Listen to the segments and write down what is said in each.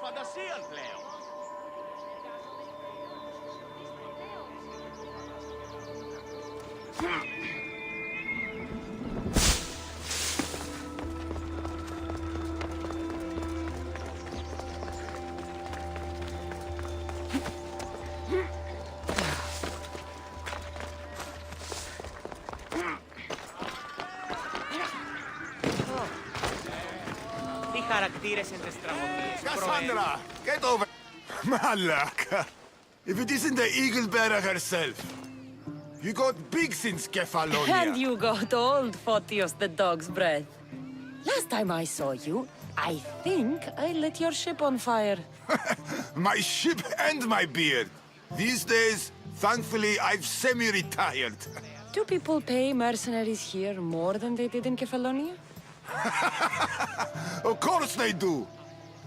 φαντασίαν πλέον. Τι χαρακτήρες εν τες τραγωδίες, Cassandra, get over... Malaka. If it isn't the eagle bearer herself. You got big since Kefalonia. And you got old, Photios the dog's breath. Last time I saw you, I think I lit your ship on fire. My ship and my beard. These days, thankfully, I've semi-retired. Do people pay mercenaries here more than they did in Kefalonia? Of course they do.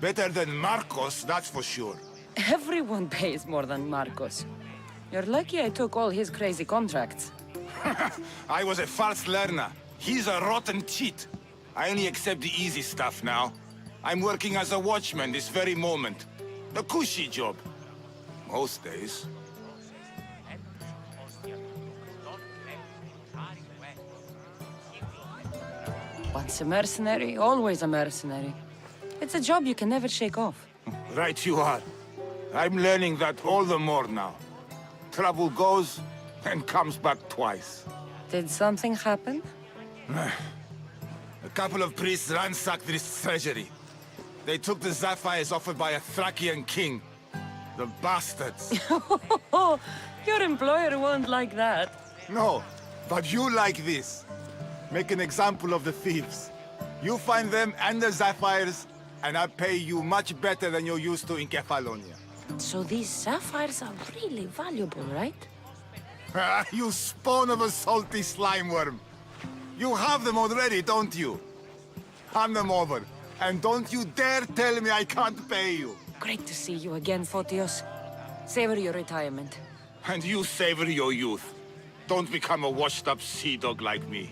Better than Marcos, that's for sure. Everyone pays more than Marcos. You're lucky I took all his crazy contracts. I was a fast learner. He's a rotten cheat. I only accept the easy stuff now. I'm working as a watchman this very moment. A cushy job. Most days. Once a mercenary, always a mercenary. It's a job you can never shake off. Right you are. I'm learning that all the more now. Trouble goes and comes back twice. Did something happen? A couple of priests ransacked this treasury. They took the sapphires offered by a Thracian king. The bastards. Your employer won't like that. No, but you like this. Make an example of the thieves. You find them and the sapphires, and I pay you much better than you're used to in Kefalonia. So these sapphires are really valuable, right? You spawn of a salty slime worm. You have them already, don't you? Hand them over. And don't you dare tell me I can't pay you. Great to see you again, Photios. Savor your retirement. And you savor your youth. Don't become a washed-up sea dog like me.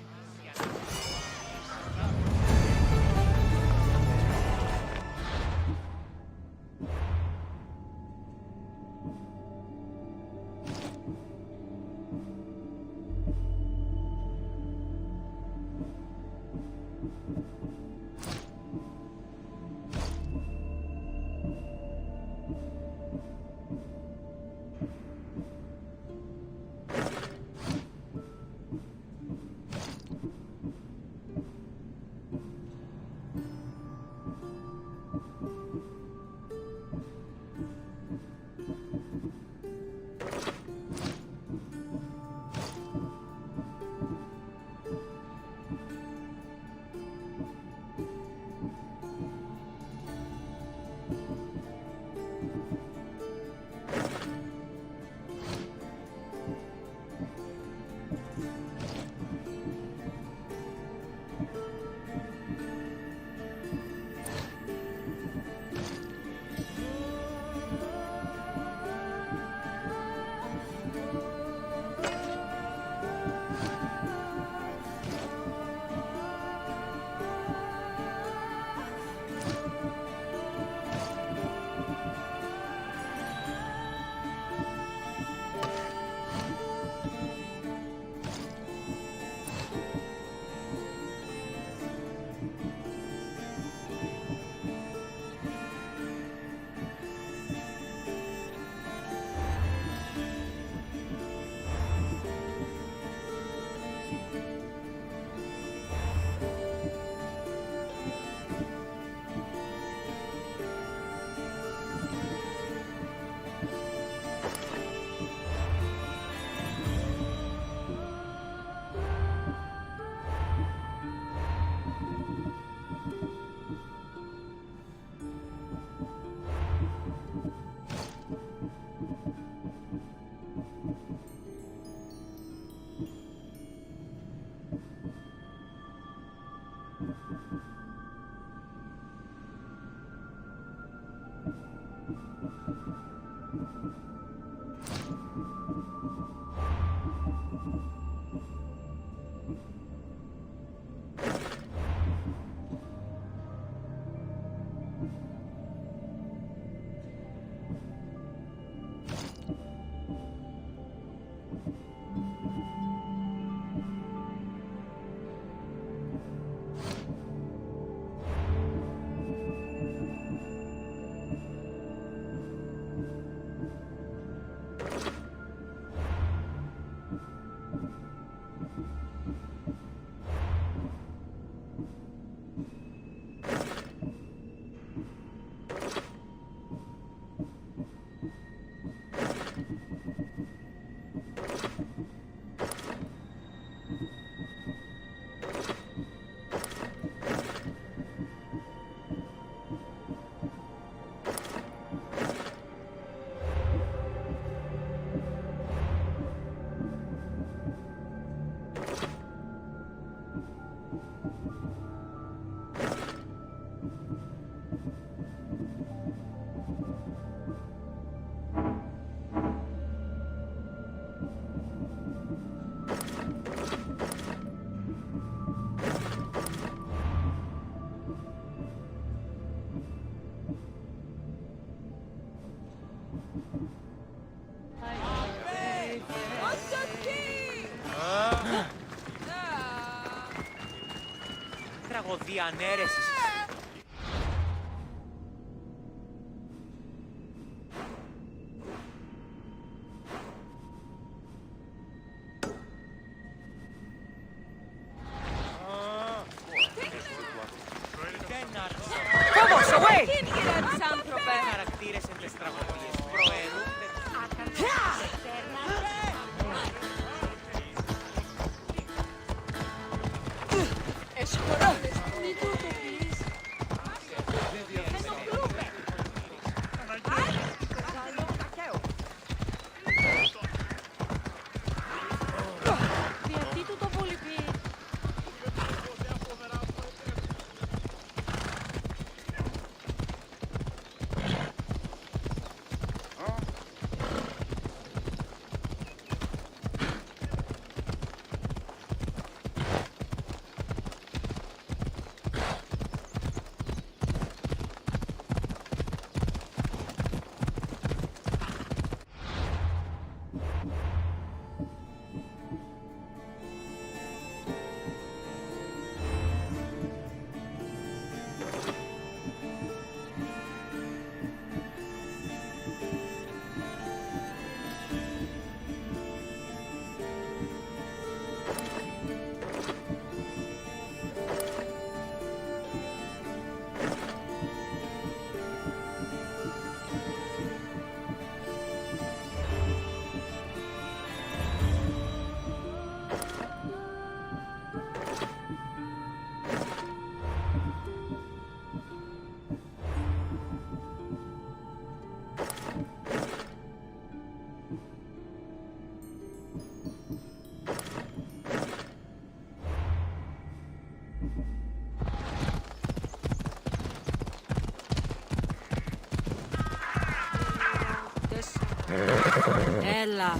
Από διανέρεσης. Δεν άρχισα. Vamos, away! Χαρακτήρες εν τες τραγωδίες προαιρούνται. Έλα.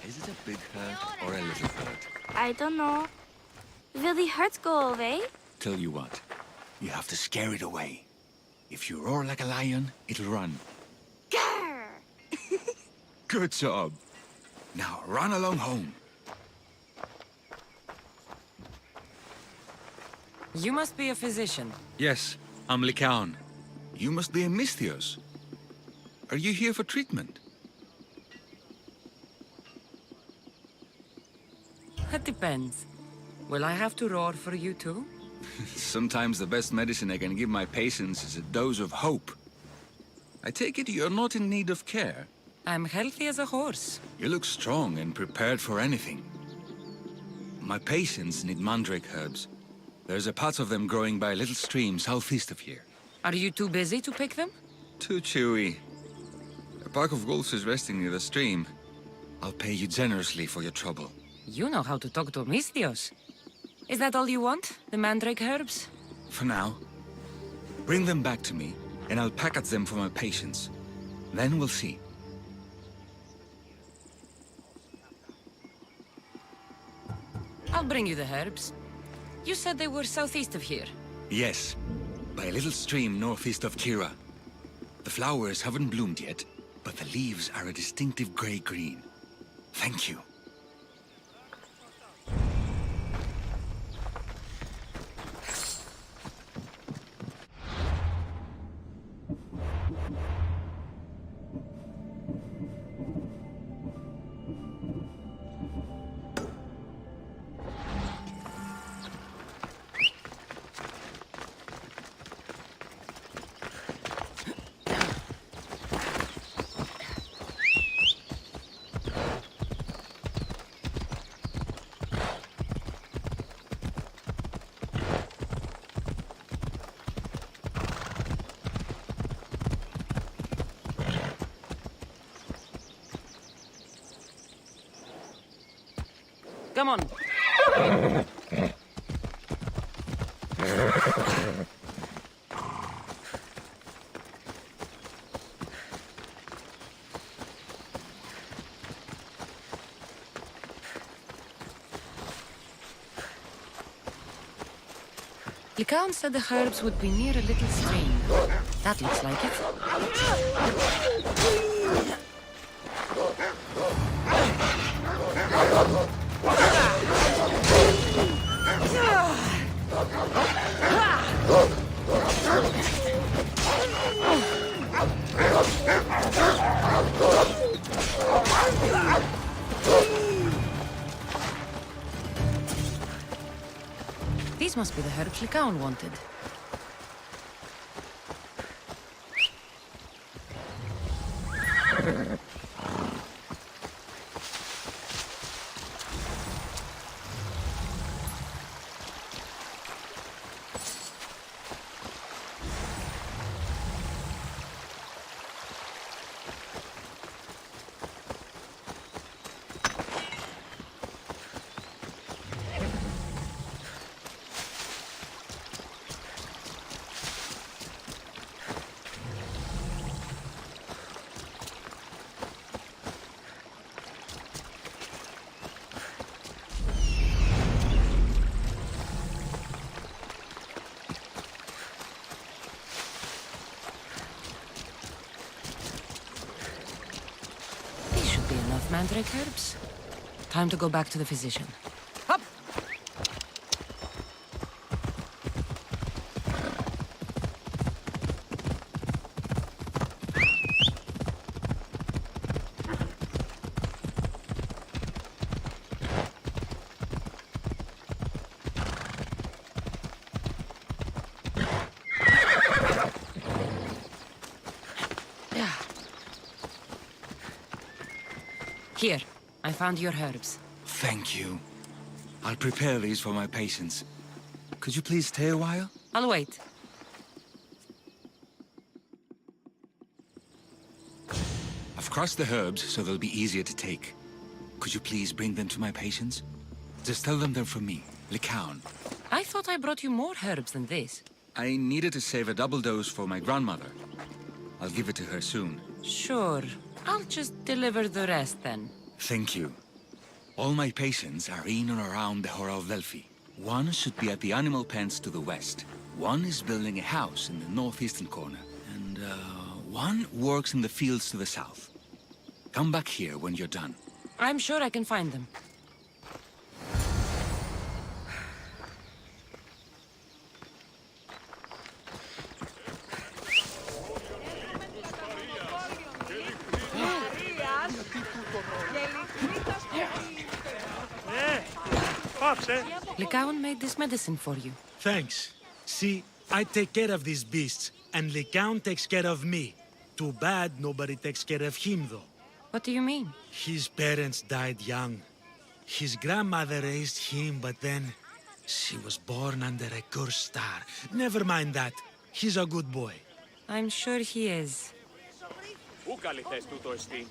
Is it a big hurt or a little hurt? I don't know. Will the hurts go away? Tell you what, you have to scare it away. If you roar like a lion, it'll run. Grr! Good job. Now run along home. You must be a physician. Yes, I'm Lycaon. You must be a Misthios. Are you here for treatment? That depends. Will I have to roar for you too? Sometimes the best medicine I can give my patients is a dose of hope. I take it you're not in need of care. I'm healthy as a horse. You look strong and prepared for anything. My patients need mandrake herbs. There's a patch of them growing by a little stream southeast of here. Are you too busy to pick them? Too chewy. A pack of wolves is resting near the stream. I'll pay you generously for your trouble. You know how to talk to Misthios. Is that all you want? The mandrake herbs? For now. Bring them back to me, and I'll package them for my patients. Then we'll see. I'll bring you the herbs. You said they were southeast of here. Yes, by a little stream northeast of Kira. The flowers haven't bloomed yet, but the leaves are a distinctive gray-green. Thank you. Come on. Lycaon said the herbs would be near a little stream. That looks like it. These must be the herbs Lycaon wanted. Enough mandrake herbs. Time to go back to the physician. Up! Here, I found your herbs. Thank you. I'll prepare these for my patients. Could you please stay a while? I'll wait. I've crossed the herbs so they'll be easier to take. Could you please bring them to my patients? Just tell them they're from me, Lycaon. I thought I brought you more herbs than this. I needed to save a double dose for my grandmother. I'll give it to her soon. Sure. I'll just deliver the rest then. Thank you. All my patients are in and around the Hora of Delphi. One should be at the animal pens to the west. One is building a house in the northeastern corner. And, one works in the fields to the south. Come back here when you're done. I'm sure I can find them. Lycaon made this medicine for you. Thanks. See, I take care of these beasts, and Lycaon takes care of me. Too bad nobody takes care of him, though. What do you mean? His parents died young. His grandmother raised him, but then she was born under a cursed star. Never mind that. He's a good boy. I'm sure he is. Πού καλυθές τούτο εστί?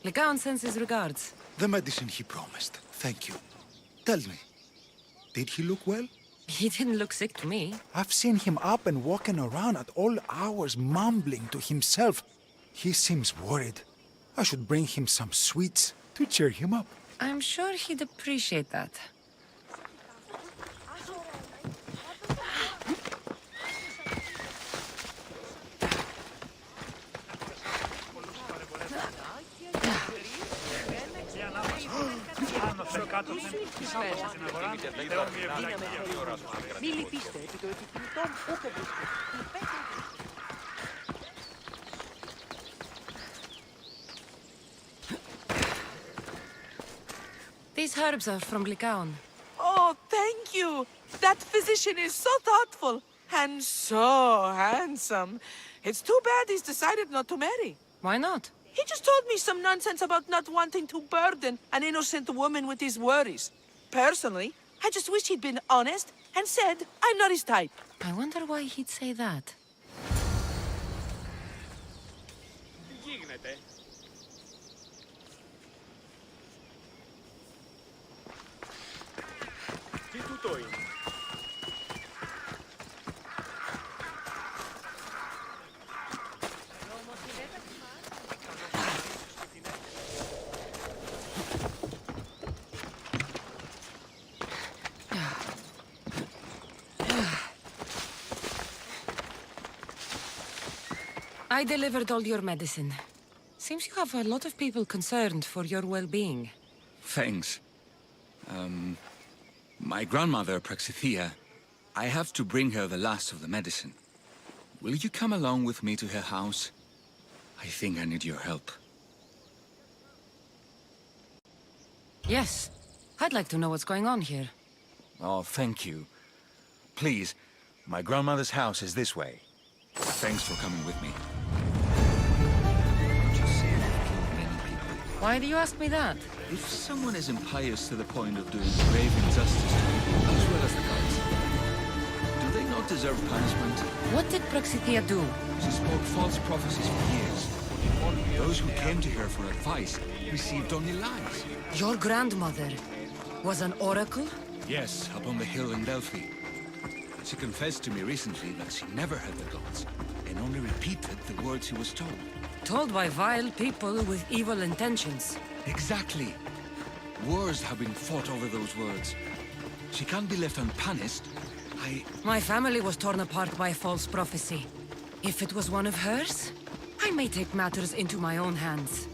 Lycaon sends his regards. The medicine he promised. Thank you. Tell me, did he look well? He didn't look sick to me. I've seen him up and walking around at all hours, mumbling to himself. He seems worried. I should bring him some sweets to cheer him up. I'm sure he'd appreciate that. These herbs are from Lycaon. Oh, thank you. That physician is so thoughtful and so handsome. It's too bad he's decided not to marry. Why not? He just told me some nonsense about not wanting to burden an innocent woman with his worries. Personally, I just wish he'd been honest and said I'm not his type. I wonder why he'd say that. Τι γίνεται? Τι τούτο είναι? I delivered all your medicine. Seems you have a lot of people concerned for your well-being. Thanks. My grandmother, Praxithea, I have to bring her the last of the medicine. Will you come along with me to her house? I think I need your help. Yes. I'd like to know what's going on here. Oh, thank you. Please, my grandmother's house is this way. Thanks for coming with me. Just say I've killed many people. Why do you ask me that? If someone is impious to the point of doing grave injustice to people, as well as the gods, do they not deserve punishment? What did Praxithea do? She spoke false prophecies for years. Those who came to her for advice received only lies. Your grandmother was an oracle? Yes, up on the hill in Delphi. She confessed to me recently that she never heard the gods, and only repeated the words she was told. Told by vile people with evil intentions. Exactly. Wars have been fought over those words. She can't be left unpunished. My family was torn apart by false prophecy. If it was one of hers, I may take matters into my own hands.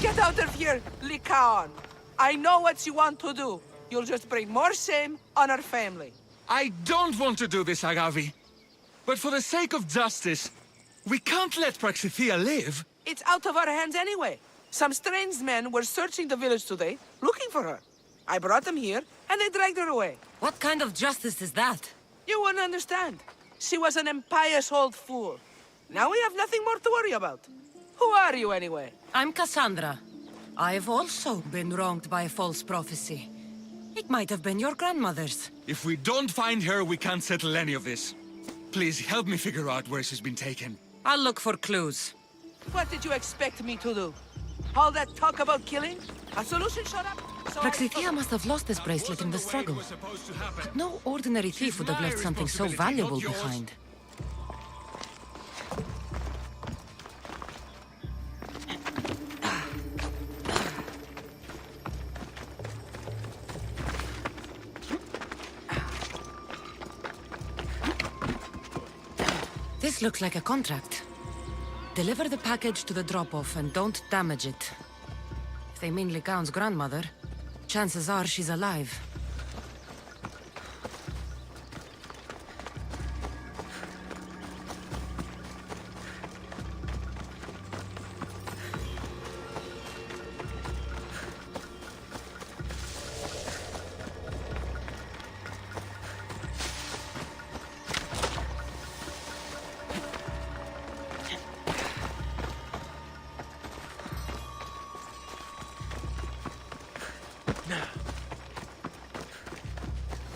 Get out of here, Lycaon! I know what you want to do. You'll just bring more shame on our family. I don't want to do this, Agavi. But for the sake of justice, we can't let Praxithea live. It's out of our hands anyway. Some strange men were searching the village today, looking for her. I brought them here, and they dragged her away. What kind of justice is that? You wouldn't understand. She was an impious old fool. Now we have nothing more to worry about. Who are you, anyway? I'm Cassandra. I've also been wronged by false prophecy. It might have been your grandmother's. If we don't find her, we can't settle any of this. Please help me figure out where she's been taken. I'll look for clues. What did you expect me to do? All that talk about killing? A solution showed up? So Praxithea must have lost this bracelet in the struggle. But no ordinary thief would have left something so valuable behind. This looks like a contract. Deliver the package to the drop-off and don't damage it. If they mean Lycaon's grandmother, chances are she's alive.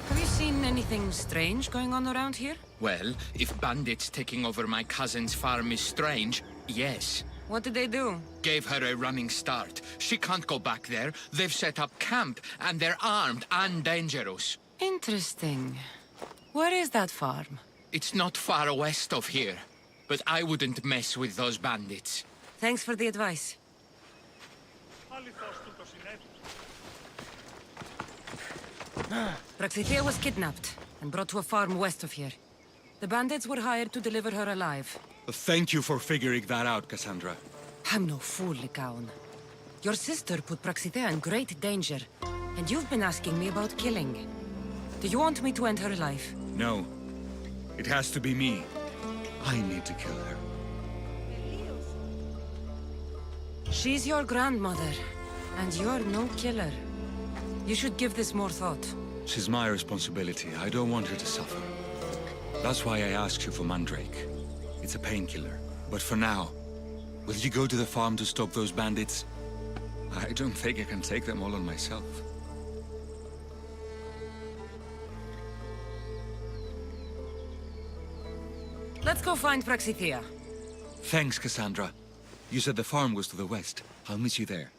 Have you seen anything strange going on around here? Well, if bandits taking over my cousin's farm is strange, yes. What did they do? Gave her a running start. She can't go back there. They've set up camp, and they're armed and dangerous. Interesting. Where is that farm? It's not far west of here, but I wouldn't mess with those bandits. Thanks for the advice. Praxithea was kidnapped and brought to a farm west of here. The bandits were hired to deliver her alive. Thank you for figuring that out, Cassandra. I'm no fool, Lycaon. Your sister put Praxithea in great danger, and you've been asking me about killing. Do you want me to end her life? No. It has to be me. I need to kill her. She's your grandmother, and you're no killer. You should give this more thought. She's my responsibility. I don't want her to suffer. That's why I asked you for Mandrake. It's a painkiller. But for now, will you go to the farm to stop those bandits? I don't think I can take them all on myself. Let's go find Praxithea. Thanks, Cassandra. You said the farm was to the west. I'll meet you there.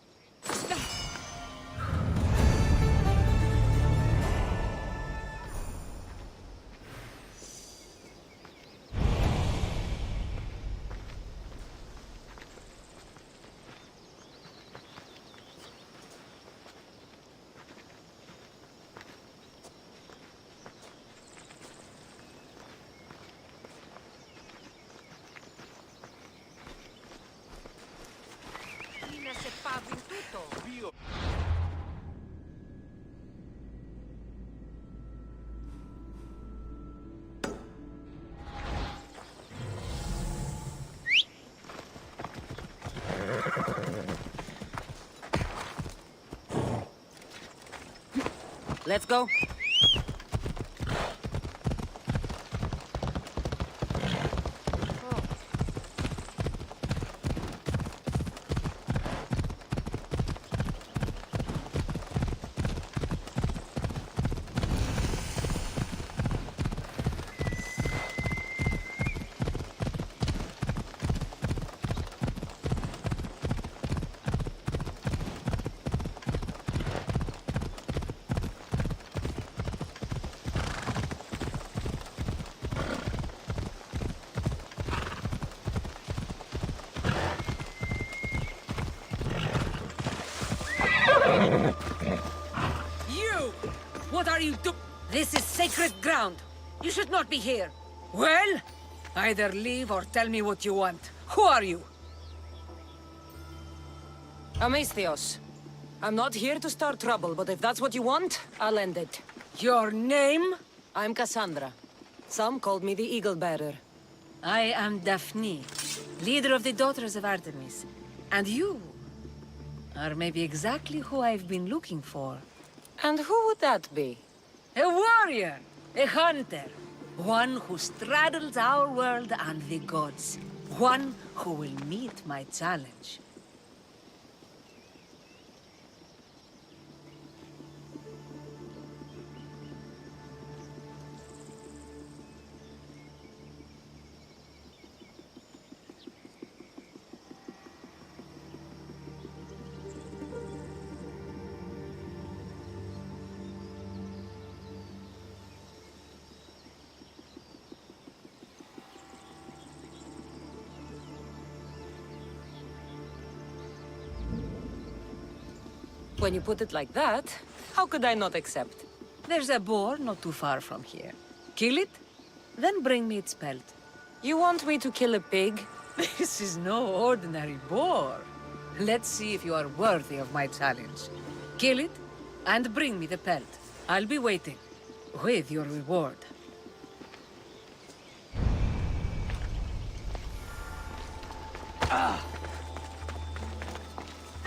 Let's go. You! What are you do- This is sacred ground. You should not be here. Well, either leave or tell me what you want. Who are you? Amestios. I'm not here to start trouble, but if that's what you want, I'll end it. Your name? I'm Cassandra. Some called me the Eagle Bearer. I am Daphne, leader of the Daughters of Artemis. And you are maybe exactly who I've been looking for. And who would that be? A warrior, a hunter, one who straddles our world and the gods, one who will meet my challenge. When you put it like that, how could I not accept? There's a boar not too far from here. Kill it, then bring me its pelt. You want me to kill a pig? This is no ordinary boar. Let's see if you are worthy of my challenge. Kill it, and bring me the pelt. I'll be waiting, with your reward.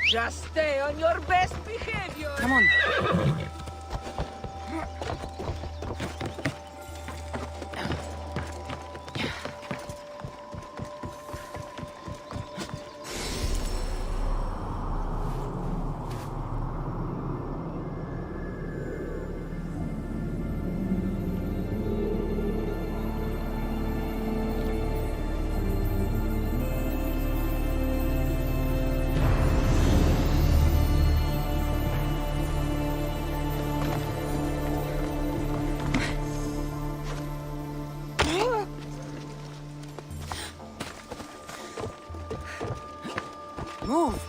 Just stay on your best behavior! Come on. Move!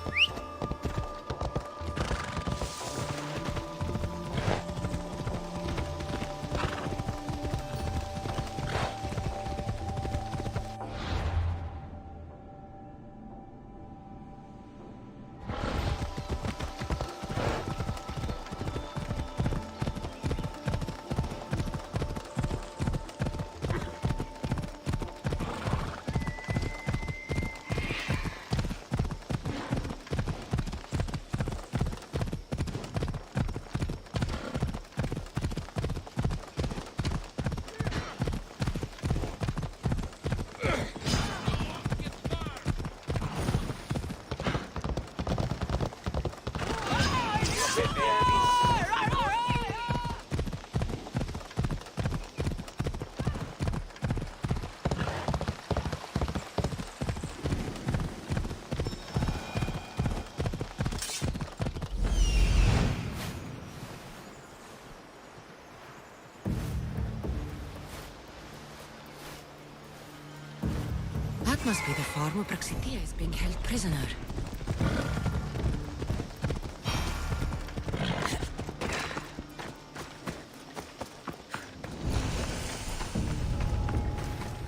That must be the farm where Praxitia is being held prisoner.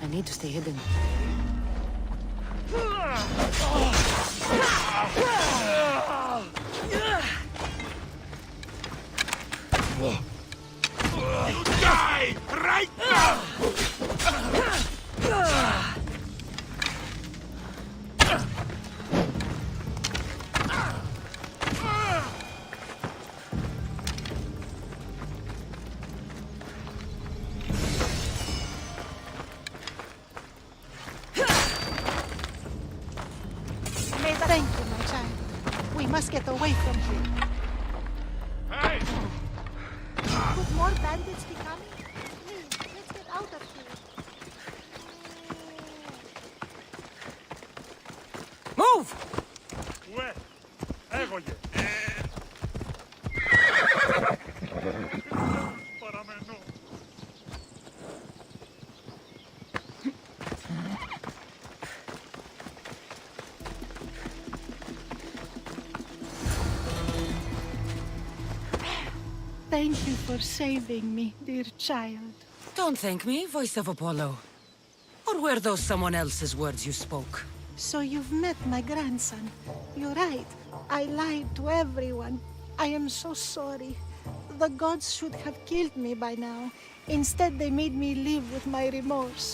I need to stay hidden. Die right now! get away from here. Hey! Could more bandits be coming? Please, let's get out of here. Move! Ué, έγωγε. Παραμένω. Thank you for saving me, dear child. Don't thank me, voice of Apollo. Or were those someone else's words you spoke? So you've met my grandson. You're right. I lied to everyone. I am so sorry. The gods should have killed me by now. Instead, they made me live with my remorse.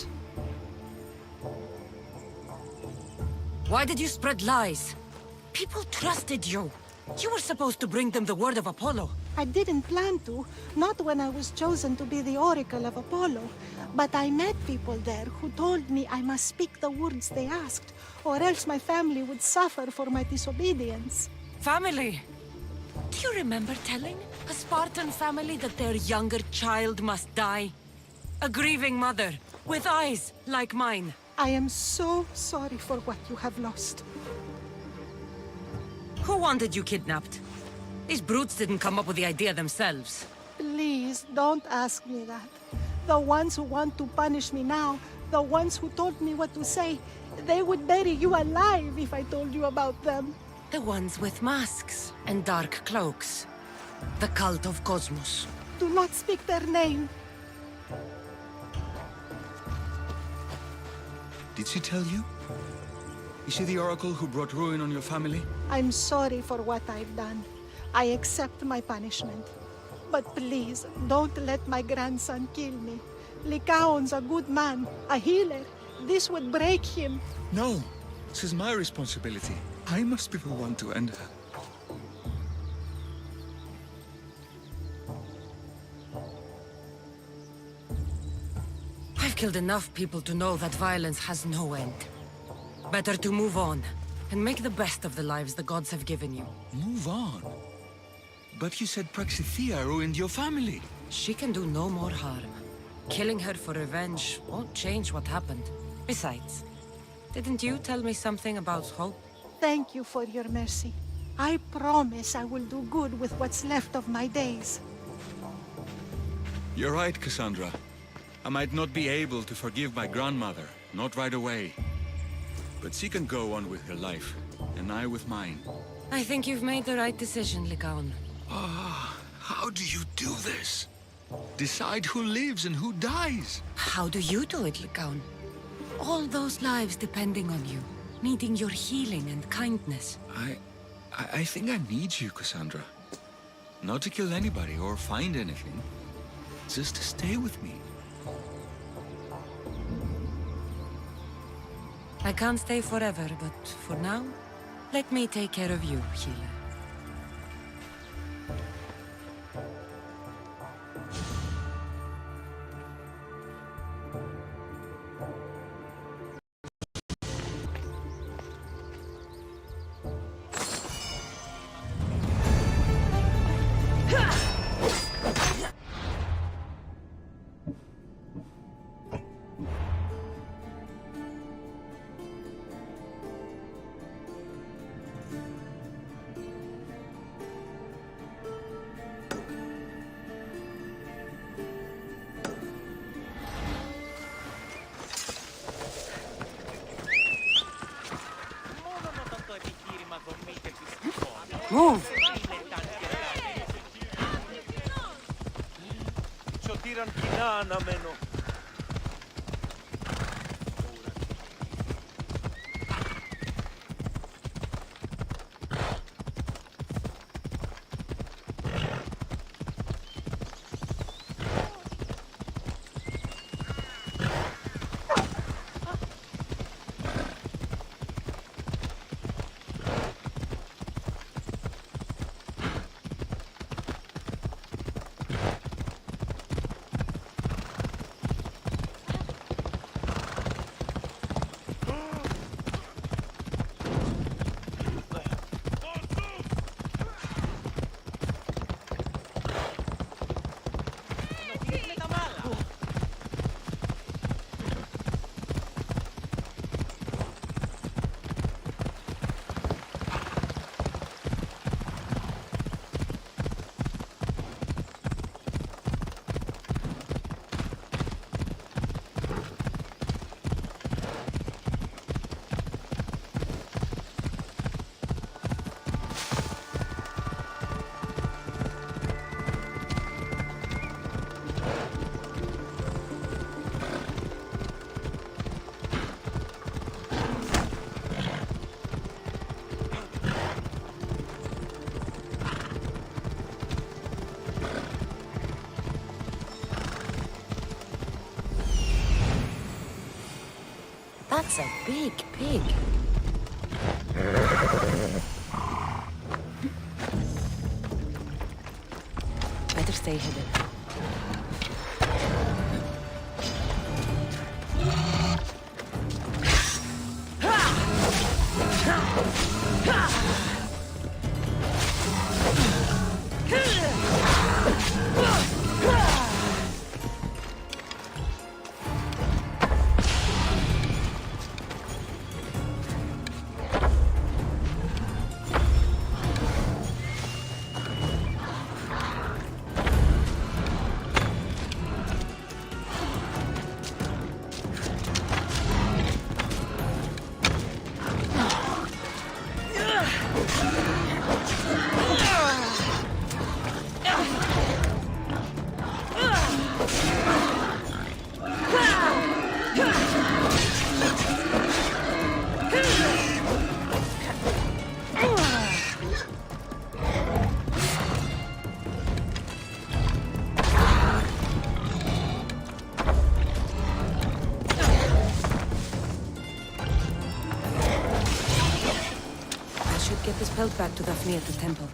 Why did you spread lies? People trusted you. You were supposed to bring them the word of Apollo. I didn't plan to, not when I was chosen to be the Oracle of Apollo. But I met people there who told me I must speak the words they asked, or else my family would suffer for my disobedience. Family? Do you remember telling a Spartan family that their younger child must die? A grieving mother, with eyes like mine. I am so sorry for what you have lost. Who wanted you kidnapped? These brutes didn't come up with the idea themselves. Please, don't ask me that. The ones who want to punish me now, the ones who told me what to say, they would bury you alive if I told you about them. The ones with masks and dark cloaks. The cult of Cosmos. Do not speak their name. Did she tell you? Is she the oracle who brought ruin on your family? I'm sorry for what I've done. I accept my punishment. But please, don't let my grandson kill me. Lycaon's a good man, a healer. This would break him. No, this is my responsibility. I must be the one to end her. I've killed enough people to know that violence has no end. Better to move on, and make the best of the lives the gods have given you. Move on? But you said Praxithea ruined your family. She can do no more harm. Killing her for revenge won't change what happened. Besides, didn't you tell me something about hope? Thank you for your mercy. I promise I will do good with what's left of my days. You're right, Cassandra. I might not be able to forgive my grandmother, not right away. But she can go on with her life, and I with mine. I think you've made the right decision, Lycaon. How do you do this? Decide who lives and who dies? How do you do it, Lycaon? All those lives depending on you, needing your healing and kindness. I think I need you, Cassandra. Not to kill anybody or find anything. Just to stay with me. I can't stay forever, but for now, let me take care of you, healer. Move! Σωτήραν κοινά αναμένω. That's a big pig. Better stay hidden. Get this pelt back to Daphne at the temple.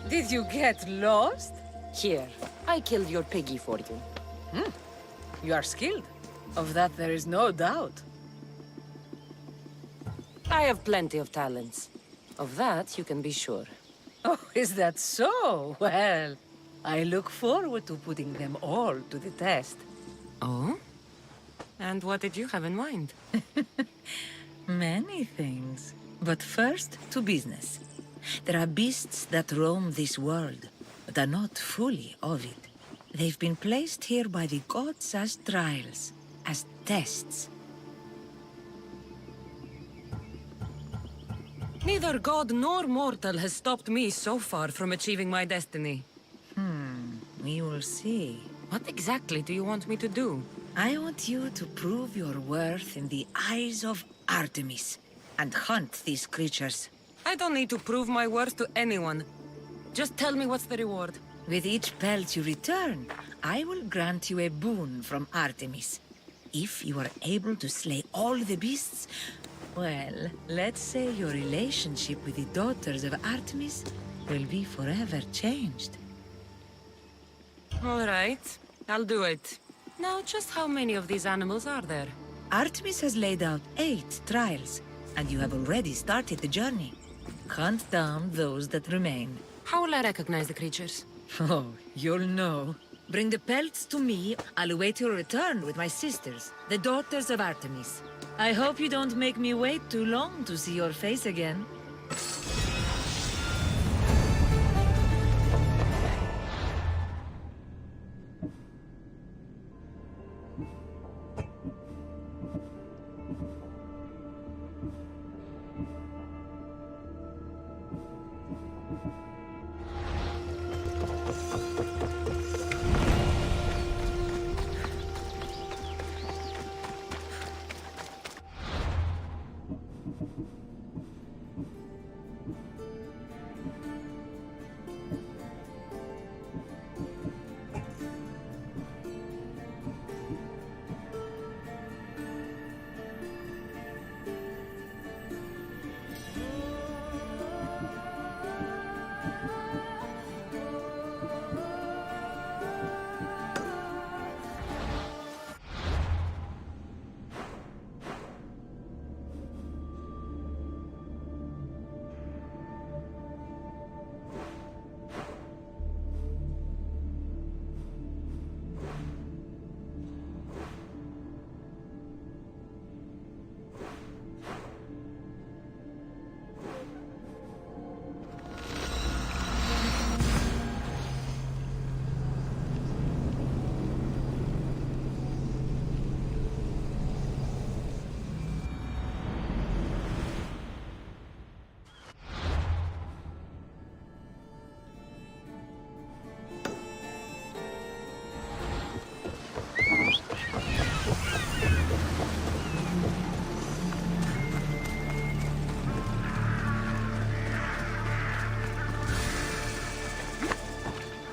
Did you get lost? Here, I killed your piggy for you. You are skilled. Of that there is no doubt. I have plenty of talents. Of that, you can be sure. Oh, is that so? Well, I look forward to putting them all to the test. Oh? And what did you have in mind? Many things. But first, to business. There are beasts that roam this world, but are not fully of it. They've been placed here by the gods as trials, as tests. Neither god nor mortal has stopped me so far from achieving my destiny. We will see. What exactly do you want me to do? I want you to prove your worth in the eyes of Artemis, and hunt these creatures. I don't need to prove my worth to anyone. Just tell me what's the reward. With each pelt you return, I will grant you a boon from Artemis. If you are able to slay all the beasts, well, let's say your relationship with the daughters of Artemis will be forever changed. All right, I'll do it. Now, just how many of these animals are there? Artemis has laid out 8 trials, and you have already started the journey. Hunt down those that remain. How will I recognize the creatures? Oh, you'll know. Bring the pelts to me. I'll await your return with my sisters, the daughters of Artemis. I hope you don't make me wait too long to see your face again.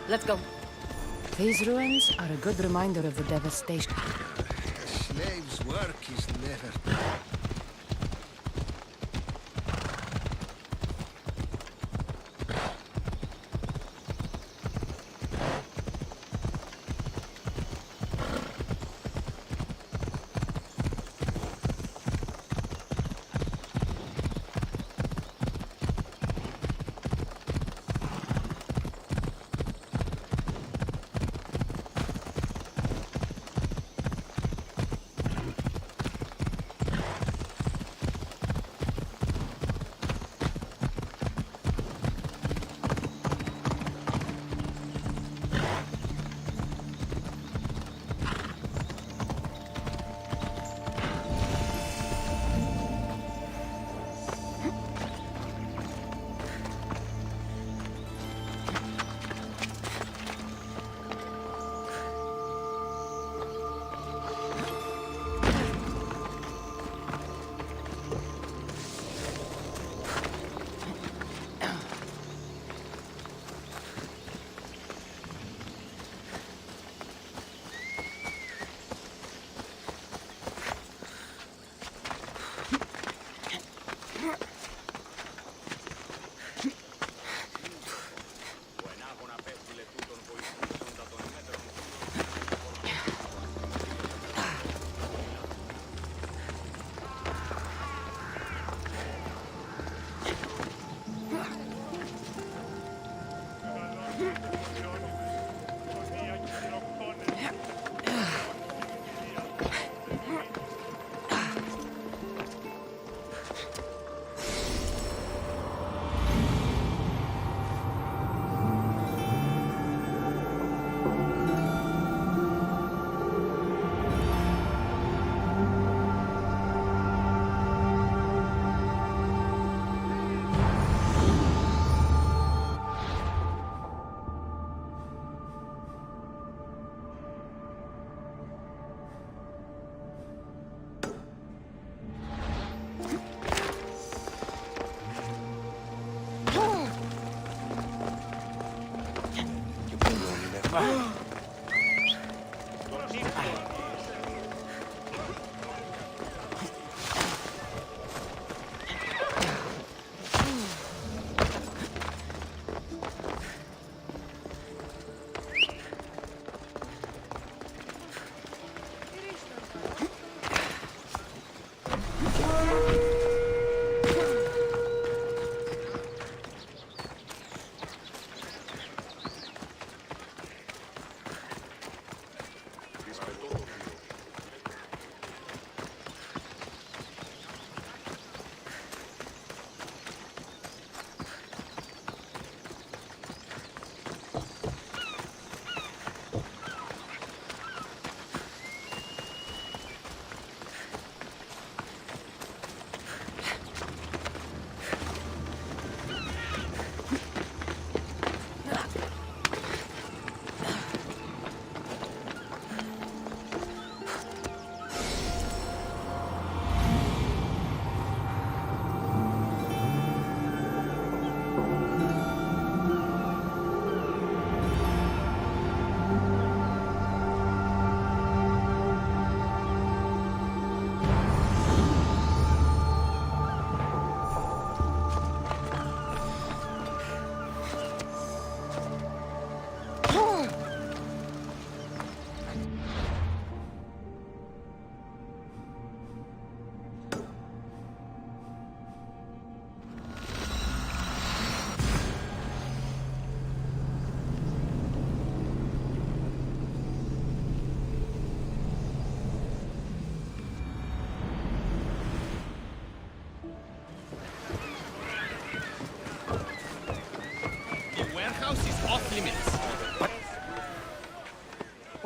Let's go. These ruins are a good reminder of the devastation. A slave's work is never done.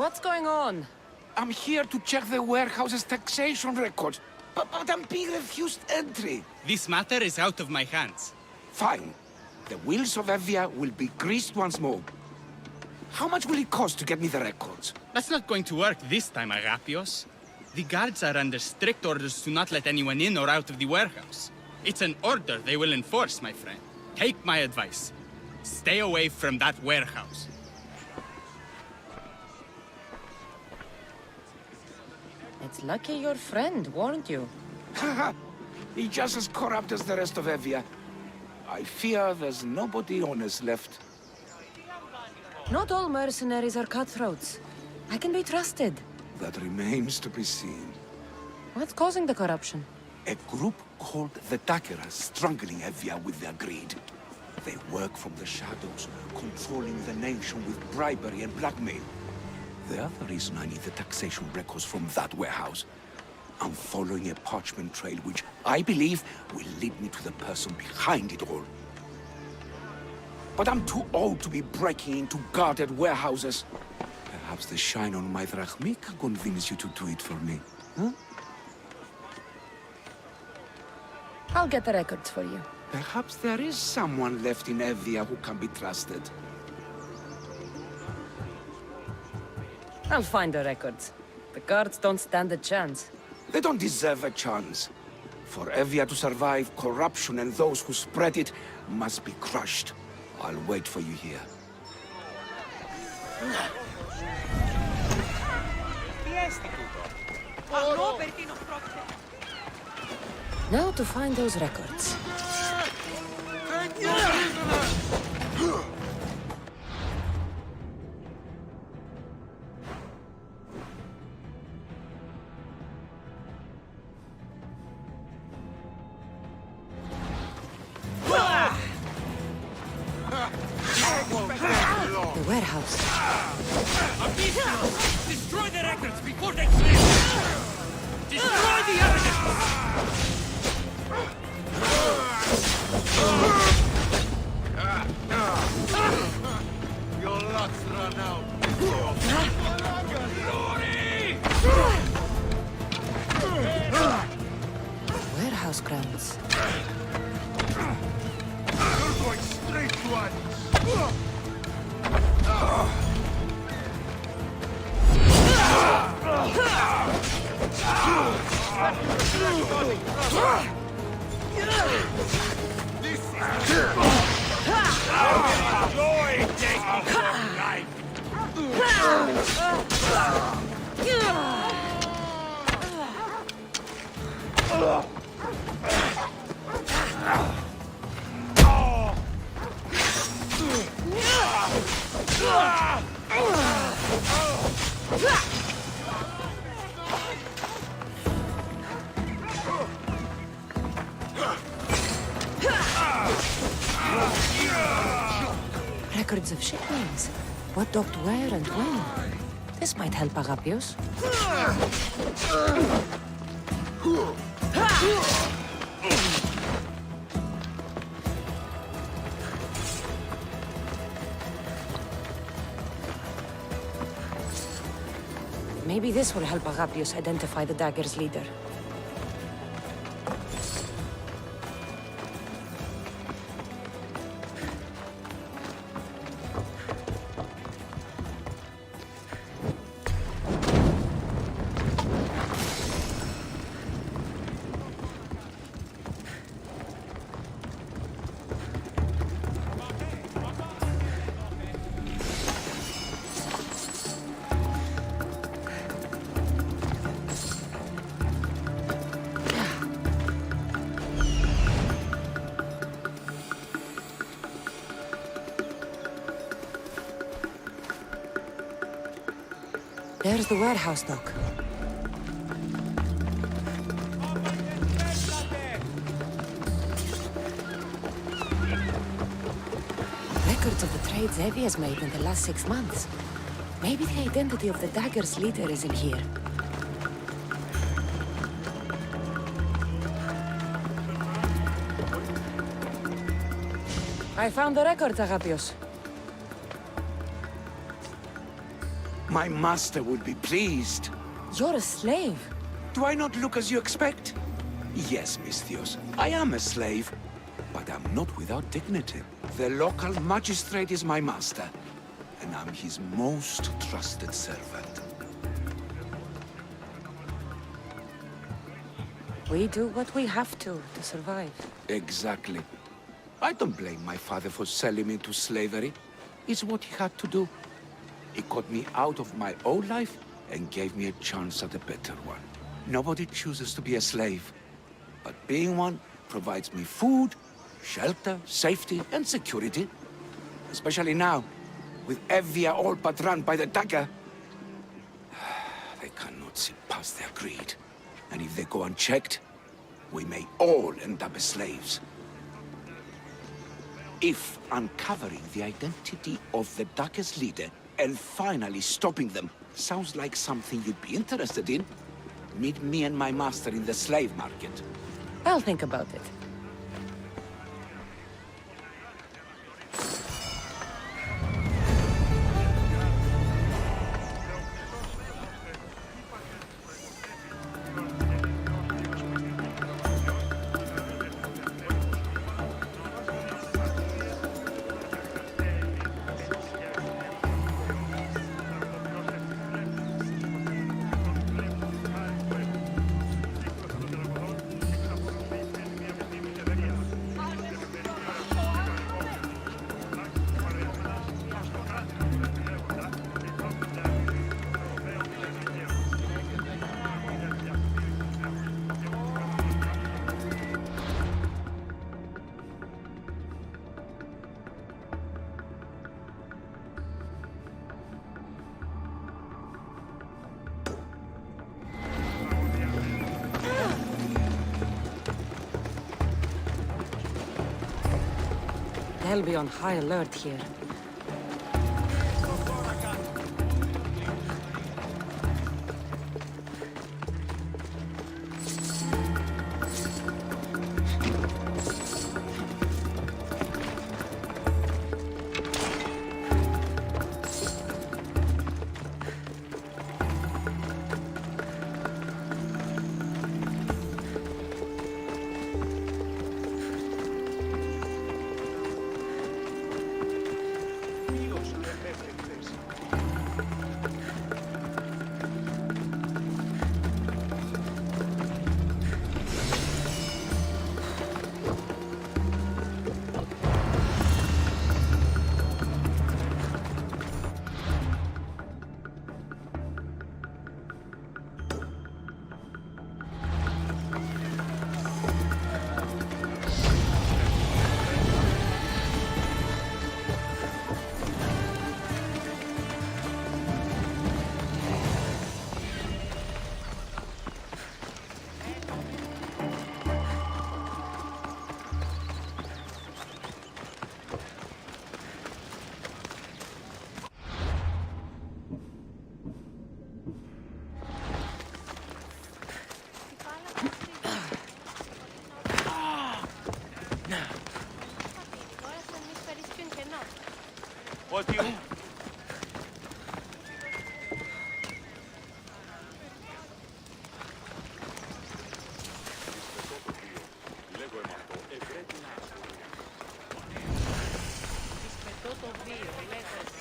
What's going on? I'm here to check the warehouse's taxation records, but I'm being refused entry. This matter is out of my hands. Fine. The wheels of Evia will be greased once more. How much will it cost to get me the records? That's not going to work this time, Agapios. The guards are under strict orders to not let anyone in or out of the warehouse. It's an order they will enforce, my friend. Take my advice. Stay away from that warehouse. It's lucky your friend warned you. Haha, he's just as corrupt as the rest of Evia. I fear there's nobody honest left. Not all mercenaries are cutthroats. I can be trusted. That remains to be seen. What's causing the corruption? A group called the Dakeras strangling Evia with their greed. They work from the shadows, controlling the nation with bribery and blackmail. The other reason I need the taxation records from that warehouse. I'm following a parchment trail which I believe will lead me to the person behind it all. But I'm too old to be breaking into guarded warehouses. Perhaps the shine on my drachmi can convince you to do it for me, huh? I'll get the records for you. Perhaps there is someone left in Evia who can be trusted. I'll find the records. The guards don't stand a chance. They don't deserve a chance. For Evia to survive, corruption and those who spread it must be crushed. I'll wait for you here. Now to find those records. The warehouse. Destroy the records before they clear! Destroy the evidence! Your luck's run out. Warehouse grounds. You're going straight to us. Records of shipments. What docked where and when. This might help Agapios. Maybe this will help Agapios identify the dagger's leader. There's the warehouse dock. Records of the trades Evie has made in the last 6 months. Maybe the identity of the dagger's leader is in here. I found the records, Agapios. My master would be pleased. You're a slave. Do I not look as you expect? Yes, Misthios, I am a slave, but I'm not without dignity. The local magistrate is my master, and I'm his most trusted servant. We do what we have to survive. Exactly. I don't blame my father for selling me into slavery. It's what he had to do. He got me out of my old life and gave me a chance at a better one. Nobody chooses to be a slave. But being one provides me food, shelter, safety, and security. Especially now, with Evia all but run by the dagger. They cannot see past their greed. And if they go unchecked, we may all end up as slaves. If uncovering the identity of the Dagger's leader and finally stopping them sounds like something you'd be interested in, meet me and my master in the slave market. I'll think about it. They'll be on high alert here. What do you...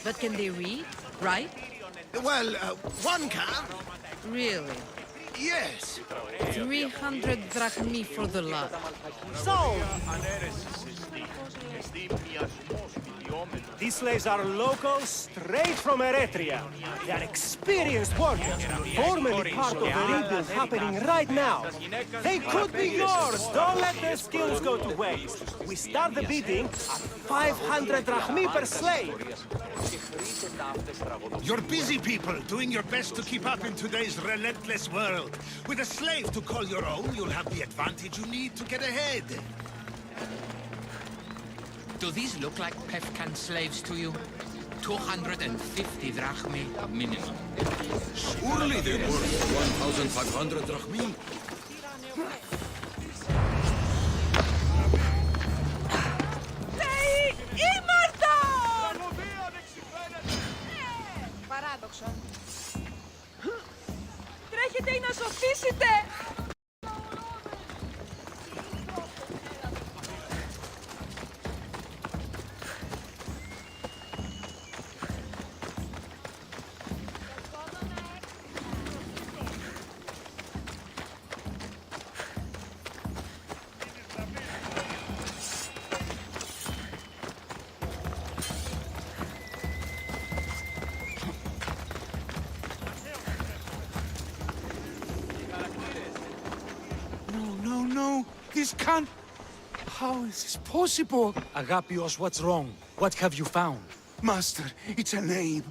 But can they read, write? Well, one can. Really? Yes. 300 drachmi for the lot. So! These slaves are locals straight from Eretria. They are experienced workers, formerly part of the rebuild happening right now. They could be yours. Don't let their skills go to waste. We start the bidding at 500 drachmi per slave. You're busy people, doing your best to keep up in today's relentless world. With a slave to call your own, you'll have the advantage you need to get ahead. Do these look like Pefkan slaves to you? 250 drachmi minimum. Surely they're worth 1,500 drachmi. Παράδοξο. Τρέχετε ή να σωθήσετε! just can't... How is this possible? Agapios, what's wrong? What have you found? Master, it's a name.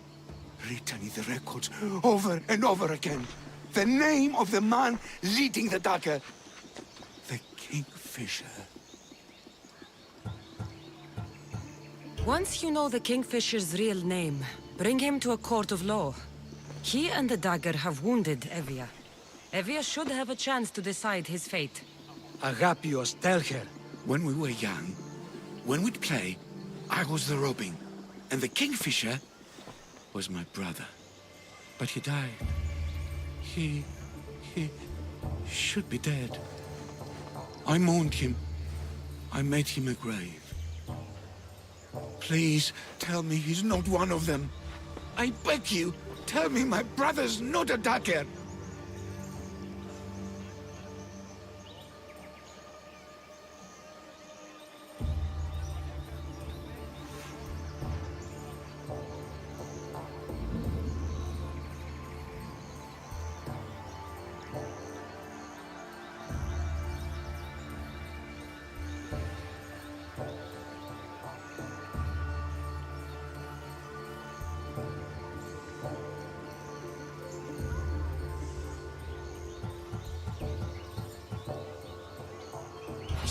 Written in the records over and over again. The name of the man leading the dagger. The Kingfisher. Once you know the Kingfisher's real name, bring him to a court of law. He and the dagger have wounded Evia. Evia should have a chance to decide his fate. Agapios, tell her. When we were young, when we'd play, I was the robin, and the Kingfisher was my brother. But he died. He should be dead. I mourned him. I made him a grave. Please, tell me he's not one of them. I beg you, tell me my brother's not a dagger.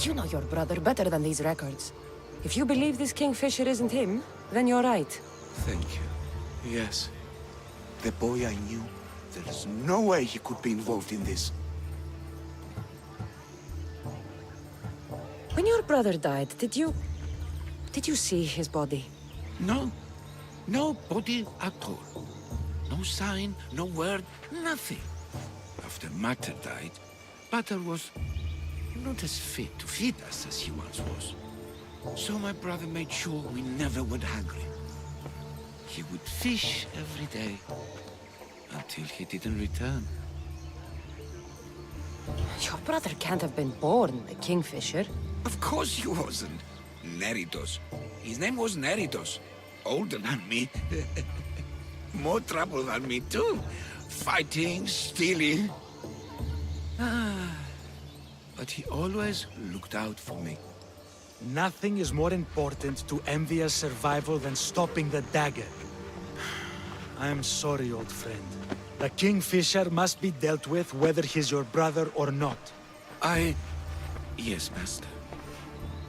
You know your brother better than these records. If you believe this Kingfisher isn't him, then you're right. Thank you. Yes. The boy I knew, there is no way he could be involved in this. When your brother died, did you see his body? No. No body at all. No sign, no word, nothing. After Mater died, Pater was not as fit to feed us as he once was. So my brother made sure we never went hungry. He would fish every day, until he didn't return. Your brother can't have been born a Kingfisher. Of course he wasn't. Neritos. His name was Neritos. Older than me. More trouble than me too. Fighting, stealing. But he always looked out for me. Nothing is more important to Envia's survival than stopping the dagger. I'm sorry, old friend. The Kingfisher must be dealt with whether he's your brother or not. Yes, Master.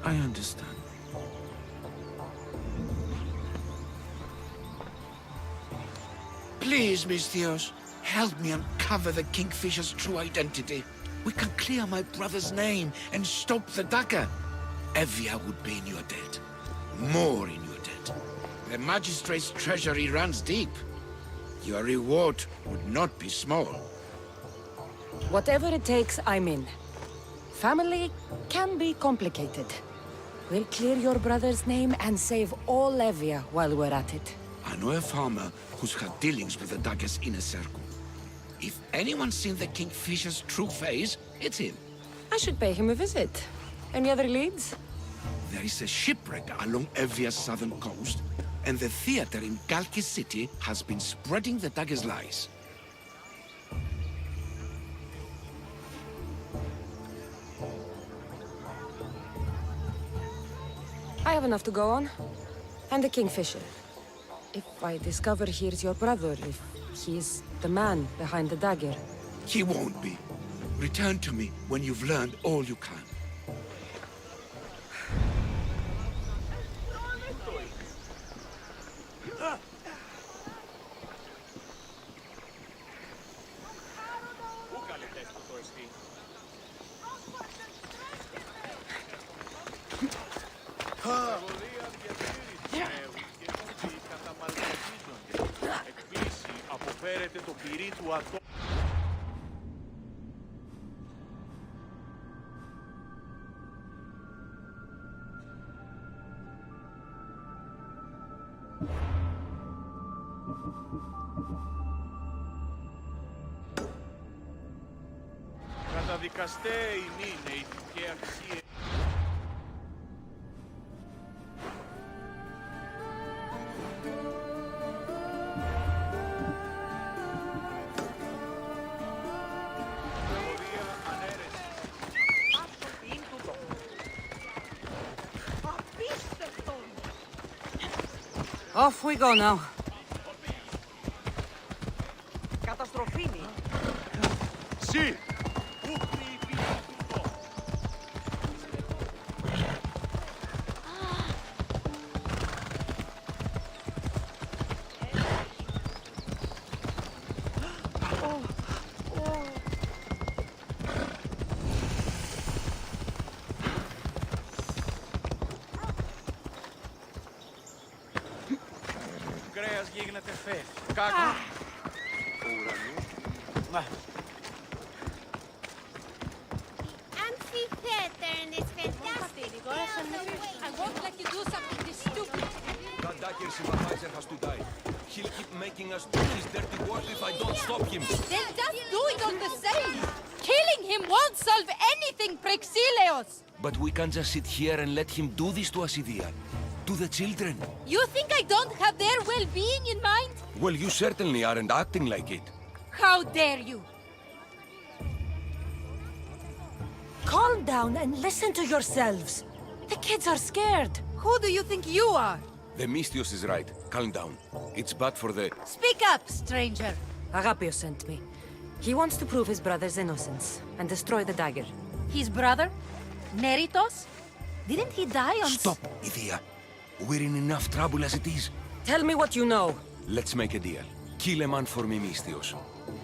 I understand. Please, Misthios, help me uncover the Kingfisher's true identity. We can clear my brother's name and stop the dagger. Evia would be in your debt. More in your debt. The magistrate's treasury runs deep. Your reward would not be small. Whatever it takes, I'm in. Family can be complicated. We'll clear your brother's name and save all Evia while we're at it. I know a farmer who's had dealings with the dagger's inner circle. If anyone's seen the Kingfisher's true face, it's him. I should pay him a visit. Any other leads? There is a shipwreck along Evia's southern coast, and the theater in Galkis City has been spreading the dagger's lies. I have enough to go on. And the Kingfisher. If I discover he's your brother, if he's the man behind the dagger. He won't be. Return to me when you've learned all you can. Καταδικαστέ είναι η ηθική αξία. Off we go now. Catastrofini. Sì! Κρέας γίνεται φες. Κάκο. Amphitheater is fantastic. I won't let you do something this stupid. That Dagger sympathizer has to die. He'll keep making us do his dirty work if I don't stop him. Then just do it all the same. Killing him won't solve anything, Prexileos. But we can't just sit here and let him do this to us, Idia. To the children. You think I don't have their well-being in mind? Well, you certainly aren't acting like it. How dare you? Calm down and listen to yourselves. The kids are scared. Who do you think you are? The Mystios is right. Calm down. It's bad for the... Speak up, stranger. Agapios sent me. He wants to prove his brother's innocence and destroy the dagger. His brother? Neritos? Didn't he die on... Stop, Idia. We're in enough trouble as it is. Tell me what you know. Let's make a deal. Kill a man for me, Mystios.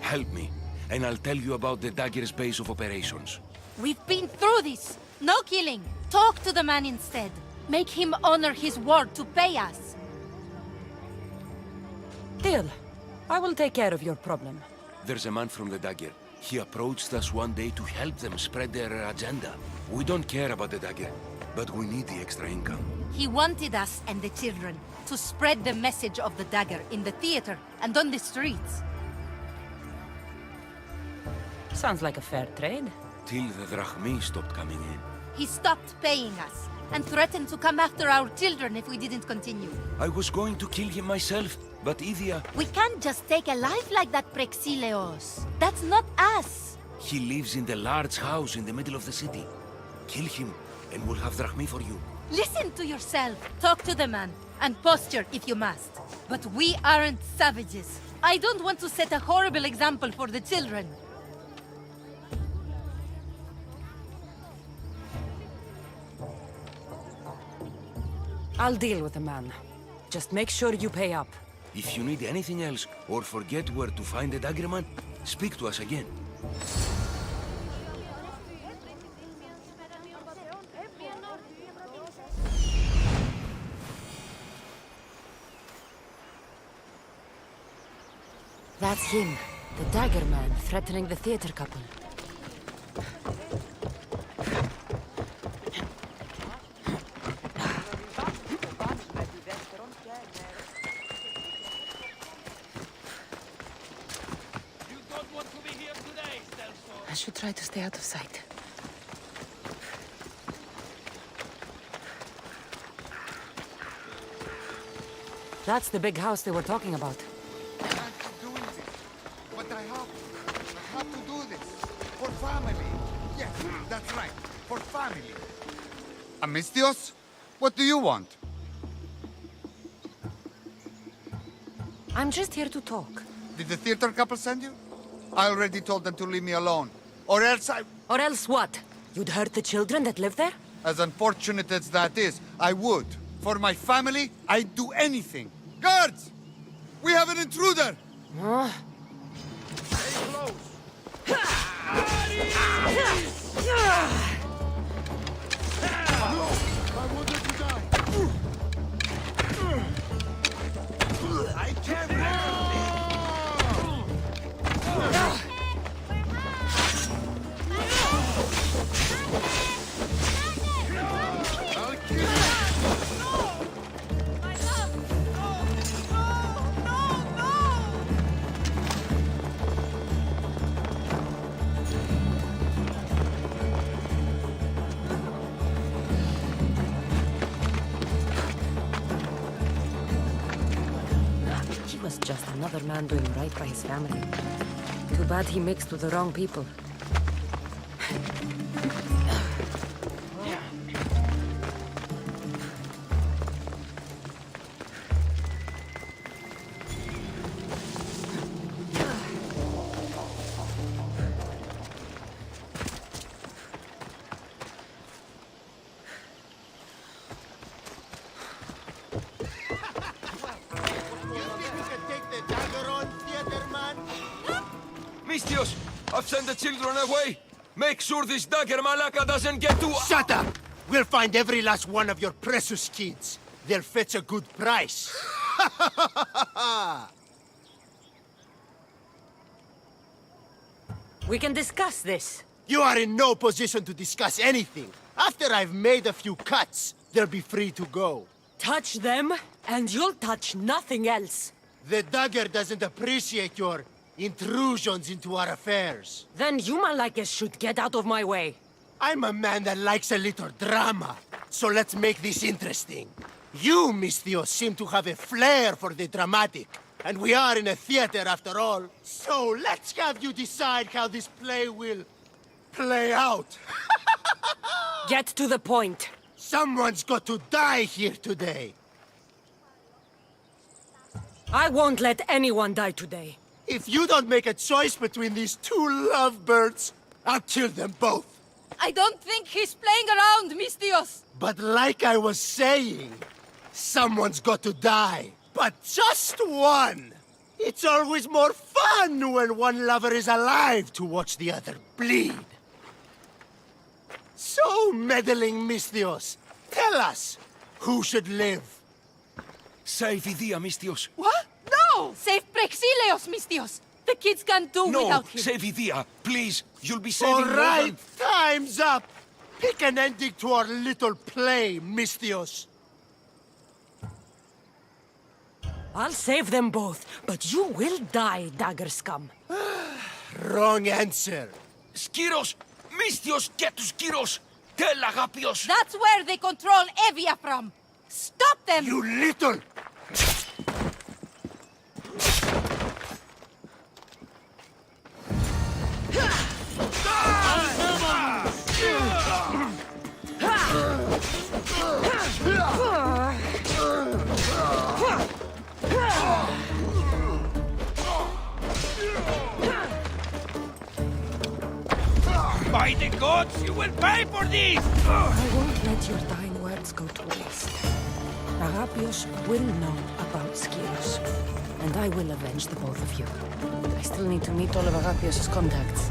Help me, and I'll tell you about the dagger's base of operations. We've been through this. No killing. Talk to the man instead. Make him honor his word to pay us. Deal. I will take care of your problem. There's a man from the dagger. He approached us one day to help them spread their agenda. We don't care about the dagger, but we need the extra income. He wanted us and the children to spread the message of the dagger in the theater and on the streets. Sounds like a fair trade. Till the drachmi stopped coming in. He stopped paying us and threatened to come after our children if we didn't continue. I was going to kill him myself, but Idia... We can't just take a life like that, Prexileos. That's not us. He lives in the large house in the middle of the city. Kill him, and we'll have drachmi for you. Listen to yourself. Talk to the man, and posture if you must. But we aren't savages. I don't want to set a horrible example for the children. I'll deal with the man. Just make sure you pay up. If you need anything else, or forget where to find the dagger man, speak to us again. That's him, the dagger man threatening the theater couple. I should try to stay out of sight. That's the big house they were talking about. But I have to do this. For family. Yes, that's right. For family. Amistios? What do you want? I'm just here to talk. Did the theater couple send you? I already told them to leave me alone. Or else I... Or else what? You'd hurt the children that live there? As unfortunate as that is, I would. For my family, I'd do anything. Guards! We have an intruder! I can't He was just another man doing right by his family. Too bad he mixed with the wrong people. Mistios! I've sent the children away! Make sure this dagger Malaka doesn't get to— Shut up! We'll find every last one of your precious kids. They'll fetch a good price. We can discuss this. You are in no position to discuss anything. After I've made a few cuts, they'll be free to go. Touch them, and you'll touch nothing else. The dagger doesn't appreciate your intrusions into our affairs. Then you Malakes should get out of my way. I'm a man that likes a little drama, so let's make this interesting. You, Mistios, seem to have a flair for the dramatic, and we are in a theater after all. So let's have you decide how this play will play out. Get to the point. Someone's got to die here today. I won't let anyone die today. If you don't make a choice between these two lovebirds, I'll kill them both. I don't think he's playing around, Mistios. But like I was saying, someone's got to die. But just one! It's always more fun when one lover is alive to watch the other bleed. So, meddling Mistios, tell us, who should live? Save Idia, Mistios. What? No! Save Prexileos, Mistios. The kids can't do No, without him. save Idia, please. You'll be saving All more right, than— time's up. Pick an ending to our little play, Mistios. I'll save them both, but you will die, dagger scum. Wrong answer. Skiros! Mistios, get to Skiros! Tell Agapios! That's where they control Evia from. Stop them! You little... By the gods, you will pay for this! I won't let your dying words go to waste. Agapios will know about Skiros, and I will avenge the both of you. I still need to meet all of Agapios' contacts.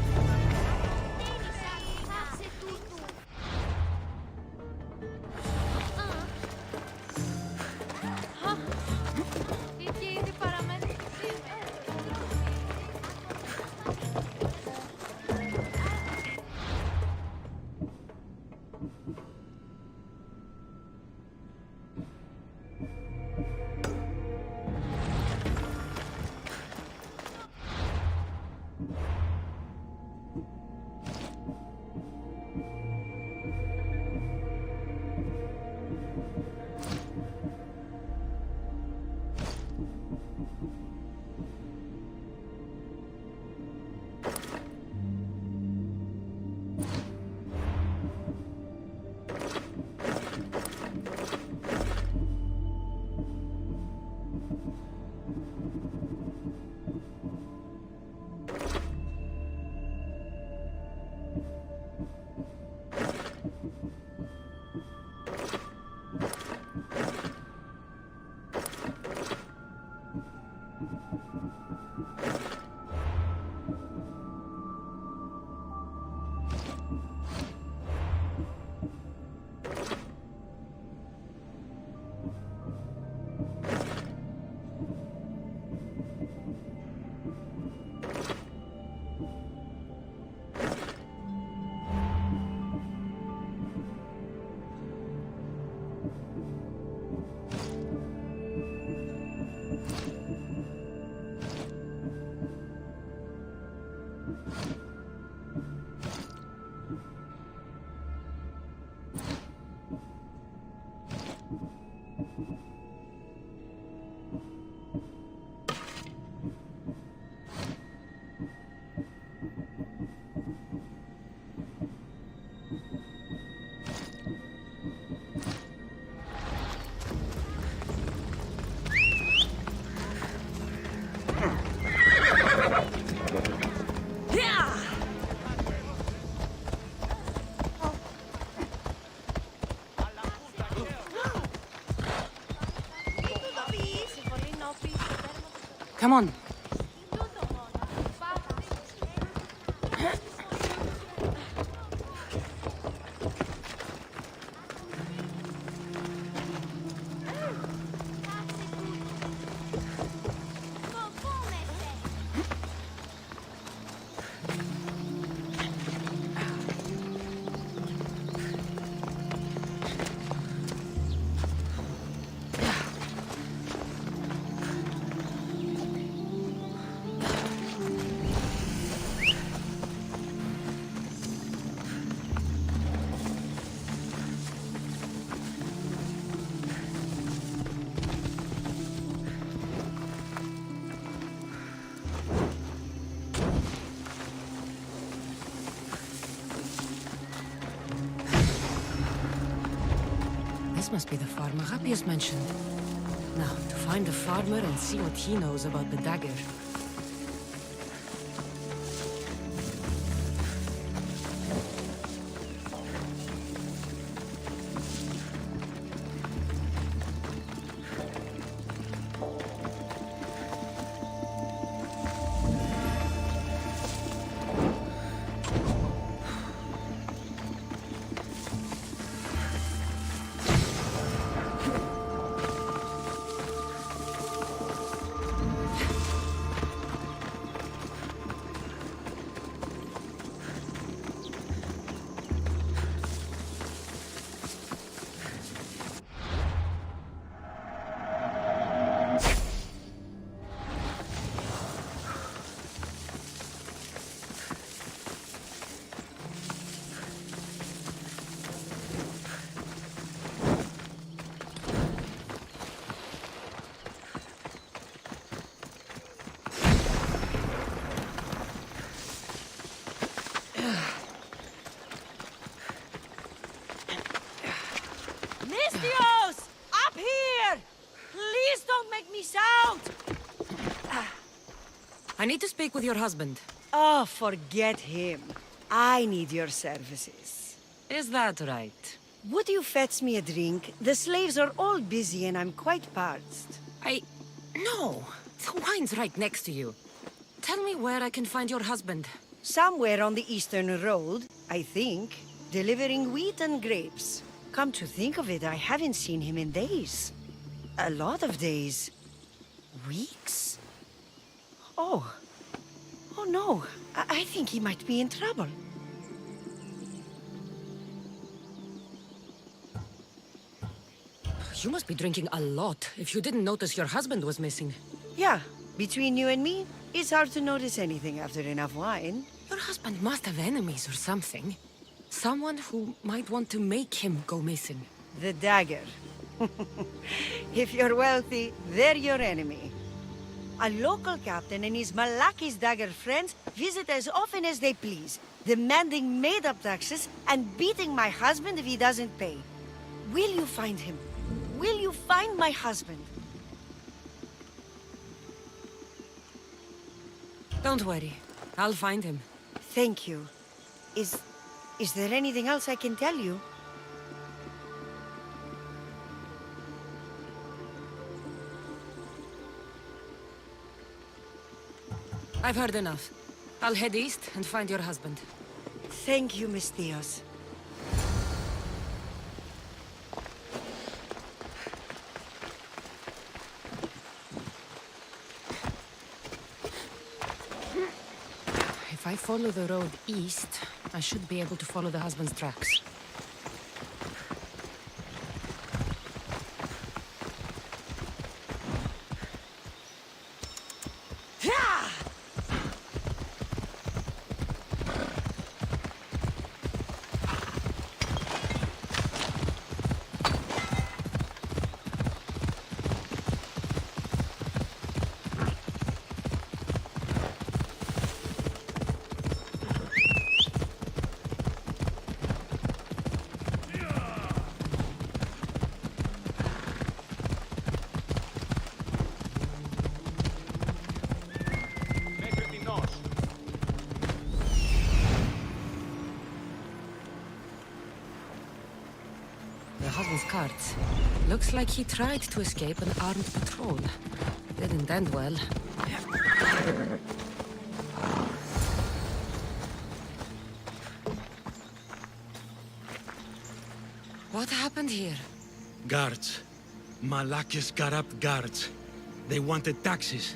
Come on. must be the farmer Rapius mentioned. Now, to find the farmer and see what he knows about the dagger. Mistios! Up here! Please don't make me shout! I need to speak with your husband. Oh, forget him. I need your services. Is that right? Would you fetch me a drink? The slaves are all busy and I'm quite parched. No. The wine's right next to you. Tell me where I can find your husband. Somewhere on the Eastern Road, I think, delivering wheat and grapes. Come to think of it, I haven't seen him in days. A lot of days. Weeks? Oh. Oh no, I think he might be in trouble. You must be drinking a lot if you didn't notice your husband was missing. Yeah, between you and me, it's hard to notice anything after enough wine. Your husband must have enemies or something. Someone who might want to make him go missing. The dagger. If you're wealthy, they're your enemy. A local captain and his Malaki's dagger friends visit as often as they please, demanding made-up taxes and beating my husband if he doesn't pay. Will you find him? Will you find my husband? Don't worry. I'll find him. Thank you. Is there anything else I can tell you? I've heard enough. I'll head east and find your husband. Thank you, Miss Theos. If I follow the road east, I should be able to follow the husband's tracks. The husband's carts. Looks like he tried to escape an armed patrol. Didn't end well. What happened here? Guards. Malakis got up guards. They wanted taxes.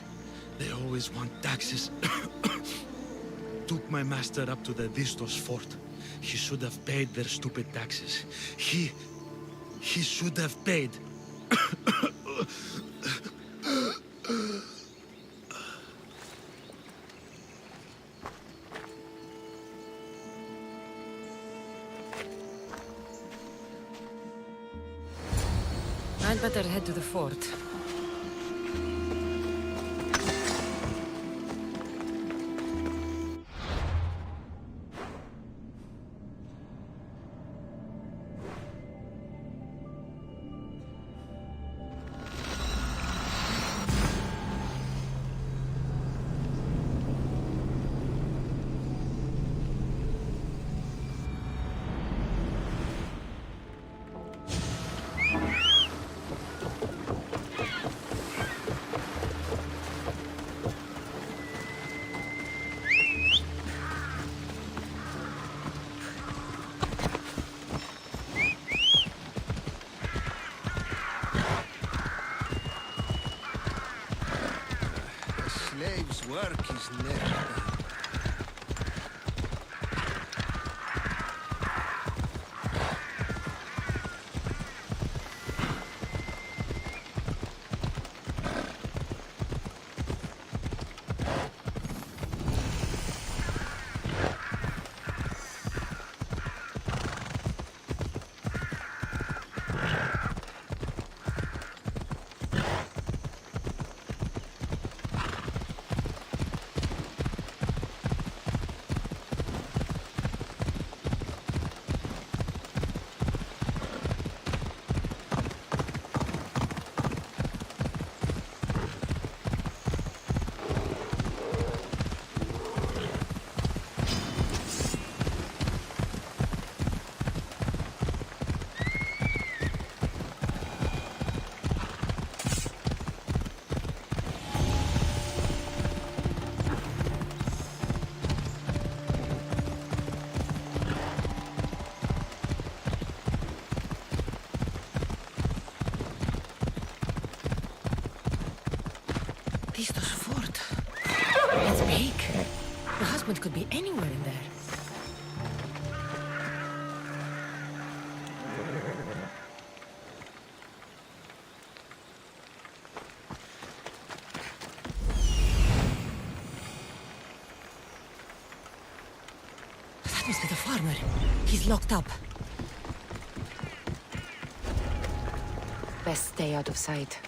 They always want taxes. Took my master up to the Distos fort. He should have paid their stupid taxes. He should have paid. I'd better head to the fort. This work is never done. Christos fort. It's big. The husband could be anywhere in there. That must be the farmer. He's locked up. Best stay out of sight.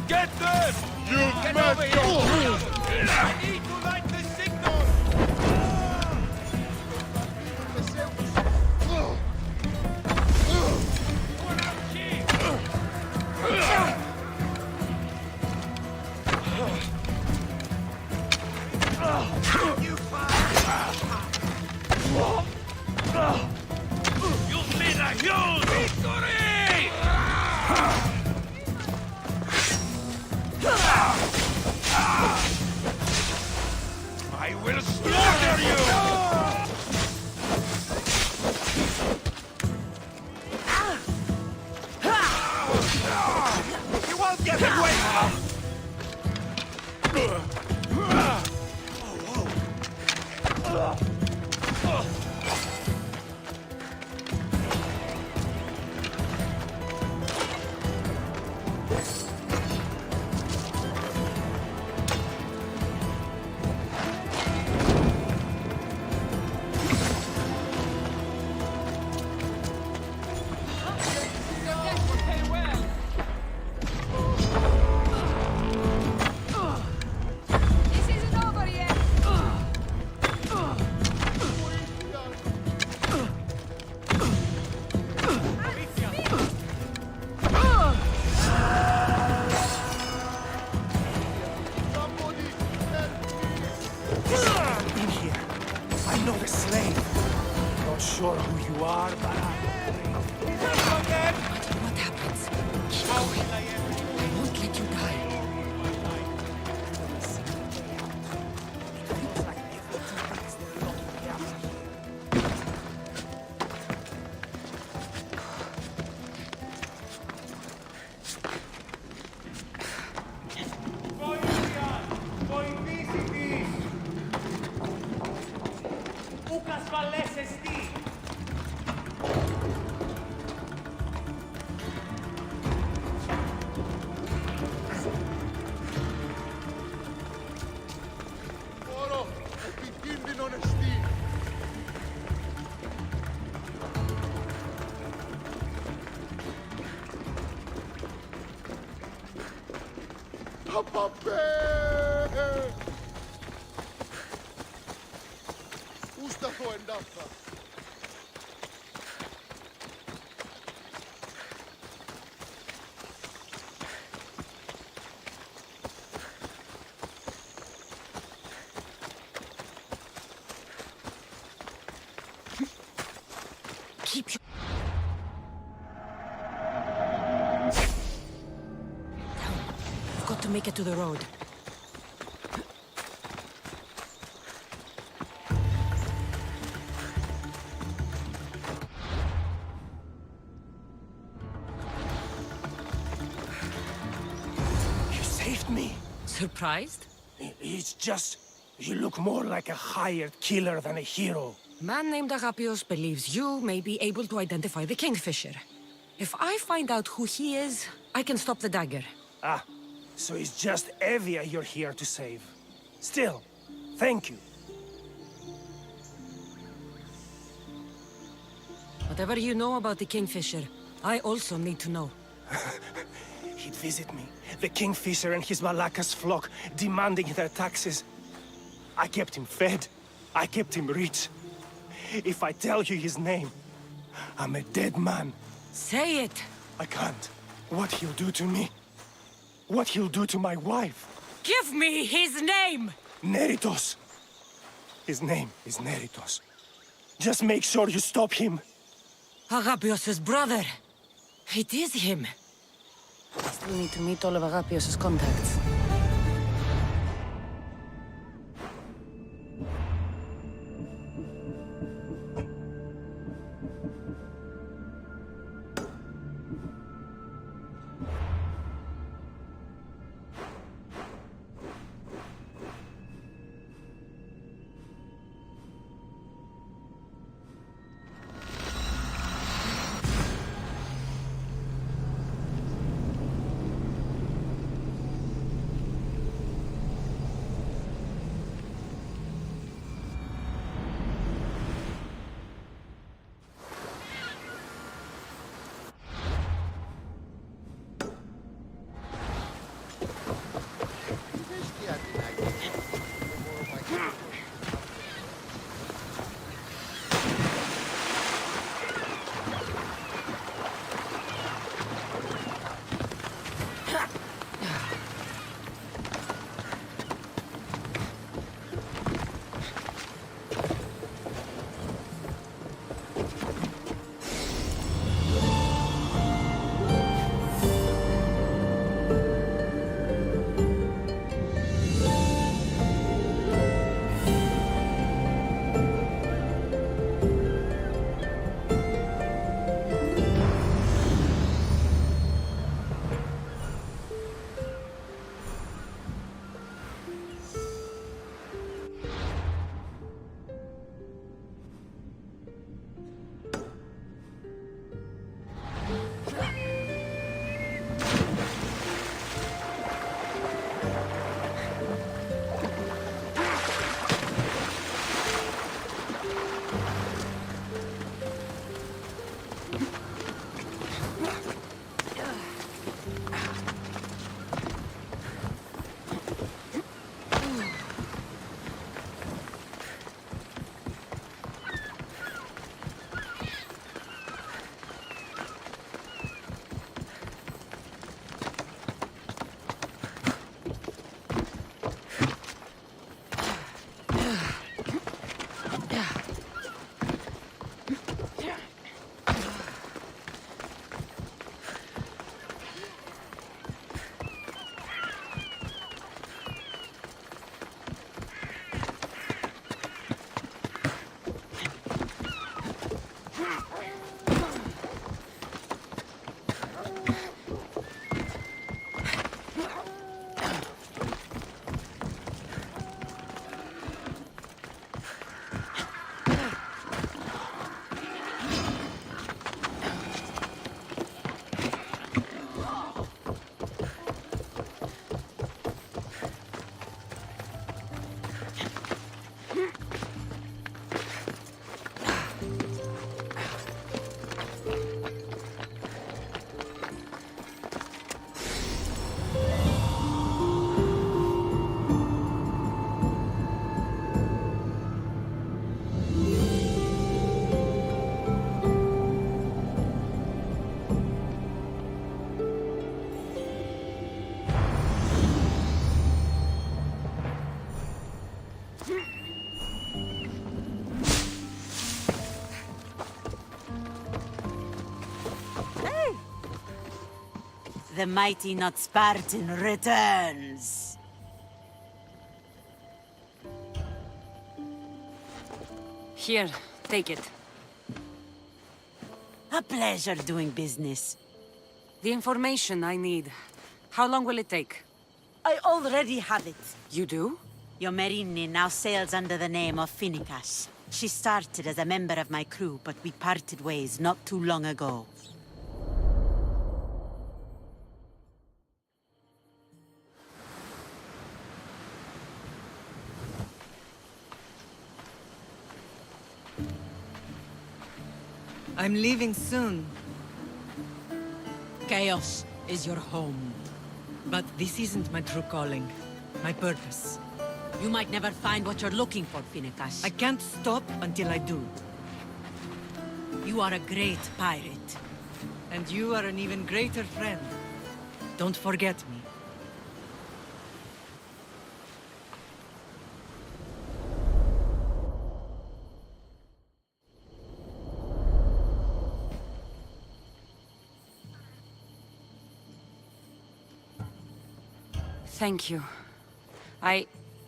Get them! Get over here! I need to light the signal! You've made a huge victory! I will slaughter you! You won't get away! know the slave. Not sure who you are, but What happens? Keep going. I won't let you die. Moro, επικίνδυνο εστί. Απαπέ! Πού σταθώ εντάφθα. Keep your... I've got to make it to the road. you saved me. Surprised? It's just... you look more like a hired killer than a hero. Man named Agapios believes you may be able to identify the Kingfisher. If I find out who he is, I can stop the dagger. Ah, so it's just Evia you're here to save. Still, thank you. Whatever you know about the Kingfisher, I also need to know. He'd visit me, the Kingfisher and his Malacca's flock, demanding their taxes. I kept him fed. I kept him rich. If I tell you his name, I'm a dead man. Say it! I can't. What he'll do to me. What he'll do to my wife. Give me his name! Neritos. His name is Neritos. Just make sure you stop him. Agapios' brother. It is him. I still need to meet all of Agapios' contacts. The mighty not Spartan returns. Here, take it. A pleasure doing business. The information I need. How long will it take? I already have it. You do? Yomerini now sails under the name of Finicas. She started as a member of my crew, but we parted ways not too long ago. I'm leaving soon. Chaos is your home. But this isn't my true calling. My purpose. You might never find what you're looking for, Finicas. I can't stop until I do. You are a great pirate. And you are an even greater friend. Don't forget me. Thank you.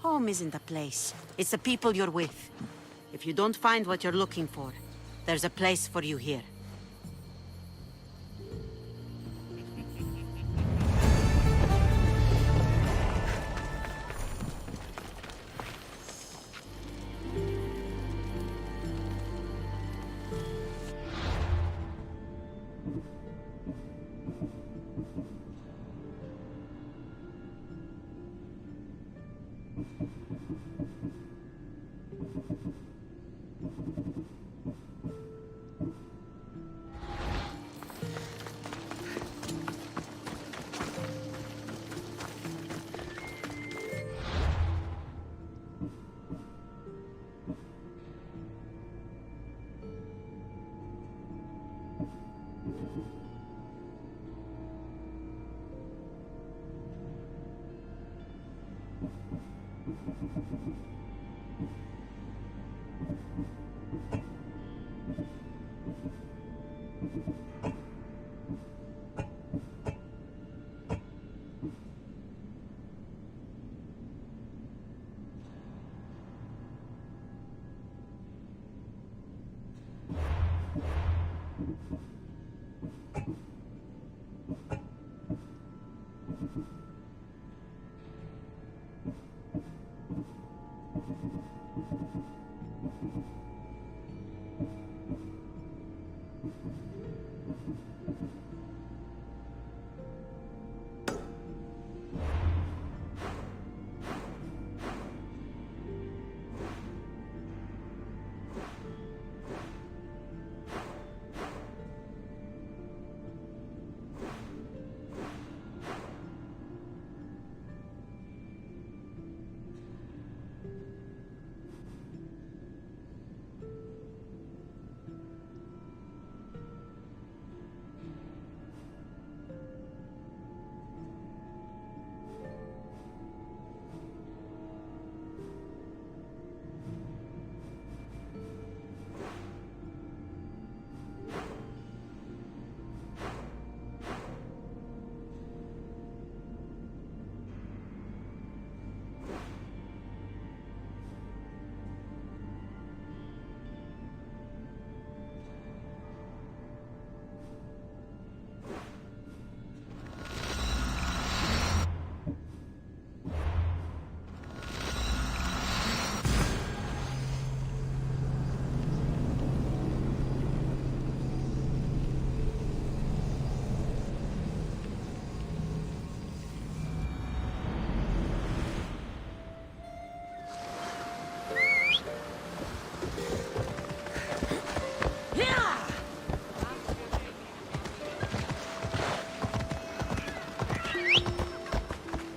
Home isn't a place. It's the people you're with. If you don't find what you're looking for, there's a place for you here.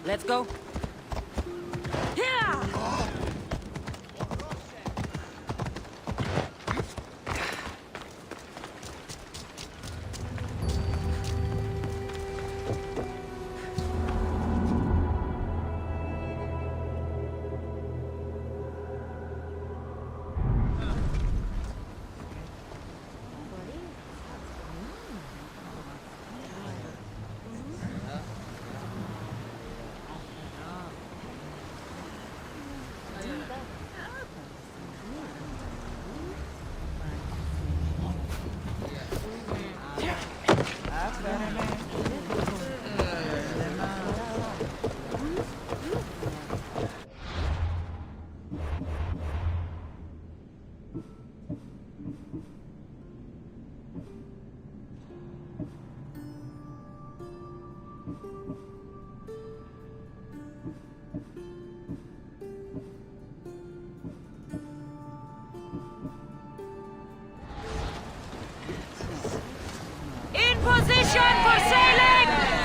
Let's go.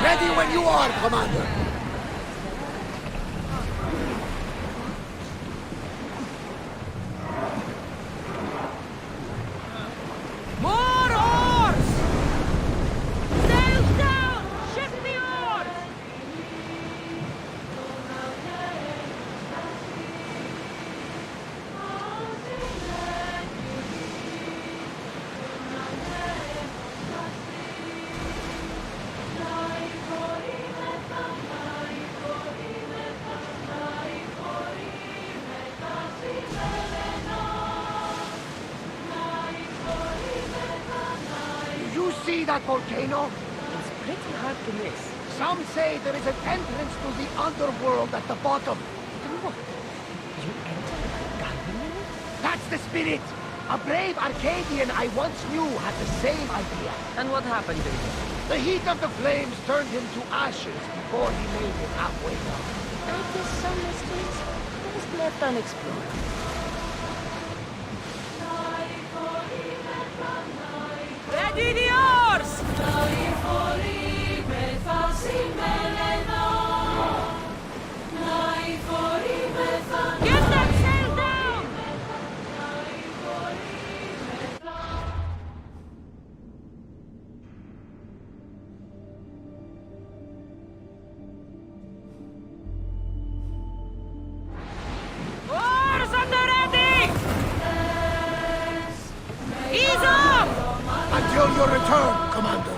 Ready when you are, Commander. More oars! Sails down! Shift the oars! Do you see that volcano? It's pretty hard to miss. Some say there is an entrance to the underworld at the bottom. What? You entered diving in it? That's the spirit! A brave Arcadian I once knew had the same idea. And what happened to him? The heat of the flames turned him to ashes before he made it halfway down. I guess some mysteries just left unexplored. Ready the oars! Get that sail down! Oars on the ready! Ease off! Until your return, Commander.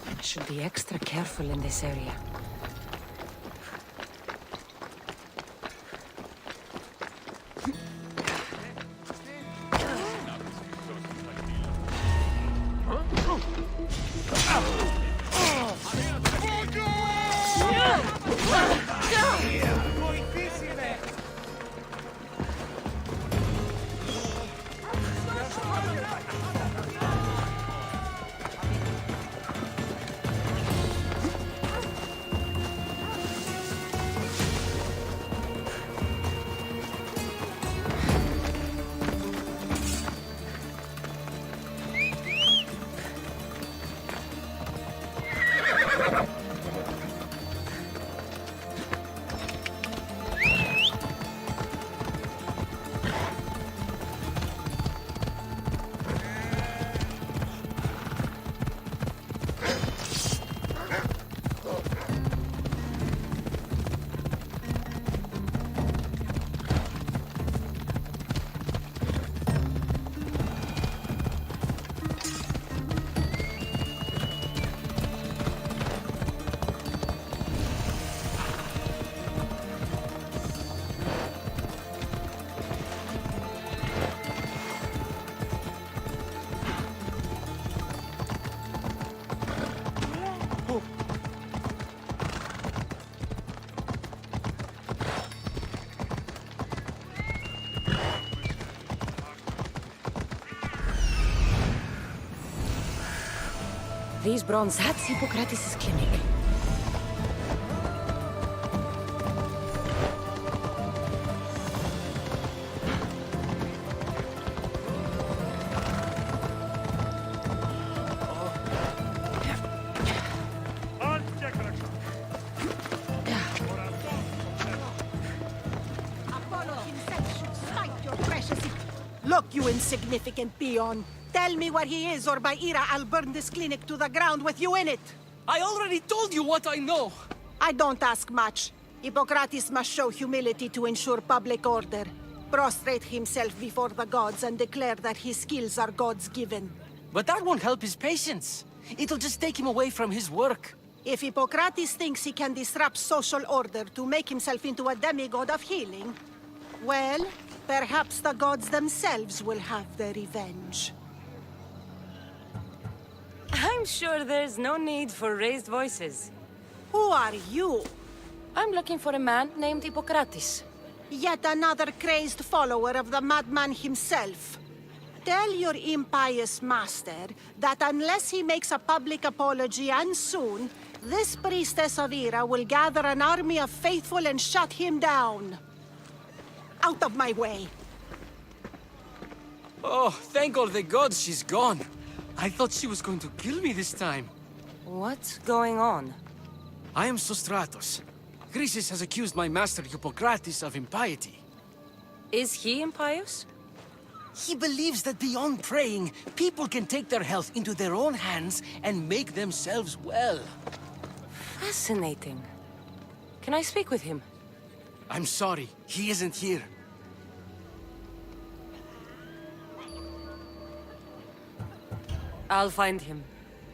I should be extra careful in this area. These bronze hats, Hippocrates' clinic. you insignificant peon. Tell me where he is, or by Ira, I'll burn this clinic to the ground with you in it. I already told you what I know. I don't ask much. Hippocrates must show humility to ensure public order. Prostrate himself before the gods and declare that his skills are gods given. But that won't help his patients. It'll just take him away from his work. If Hippocrates thinks he can disrupt social order to make himself into a demigod of healing, well, perhaps the gods themselves will have their revenge. I'm sure there's no need for raised voices. Who are you? I'm looking for a man named Hippocrates. Yet another crazed follower of the madman himself. Tell your impious master that unless he makes a public apology, and soon, this priestess of Ira will gather an army of faithful and shut him down. Out of my way! Oh, thank all the gods she's gone. I thought she was going to kill me this time. What's going on? I am Sostratos. Chrysis has accused my master Hippocrates of impiety. Is he impious? He believes that beyond praying, people can take their health into their own hands and make themselves well. Fascinating. Can I speak with him? I'm sorry, he isn't here. I'll find him.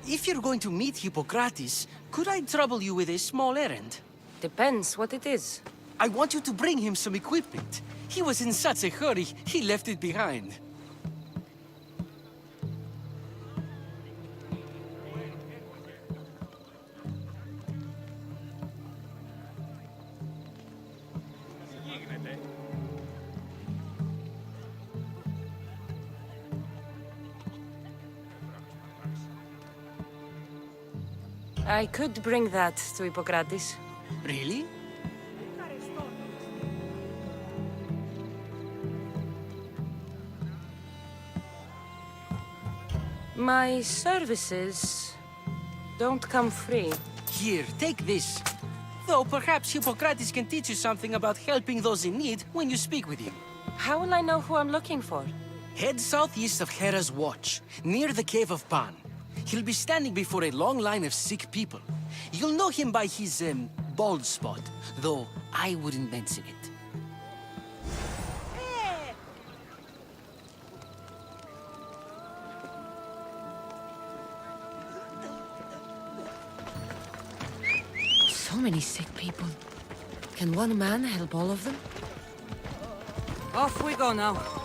If you're going to meet Hippocrates, could I trouble you with a small errand? Depends what it is. I want you to bring him some equipment. He was in such a hurry, he left it behind. I could bring that to Hippocrates. Really? My services don't come free. Here, take this. Though perhaps Hippocrates can teach you something about helping those in need when you speak with him. How will I know who I'm looking for? Head southeast of Hera's Watch, near the Cave of Pan. He'll be standing before a long line of sick people. You'll know him by his, bald spot, though I wouldn't mention it. So many sick people. Can one man help all of them? Off we go now.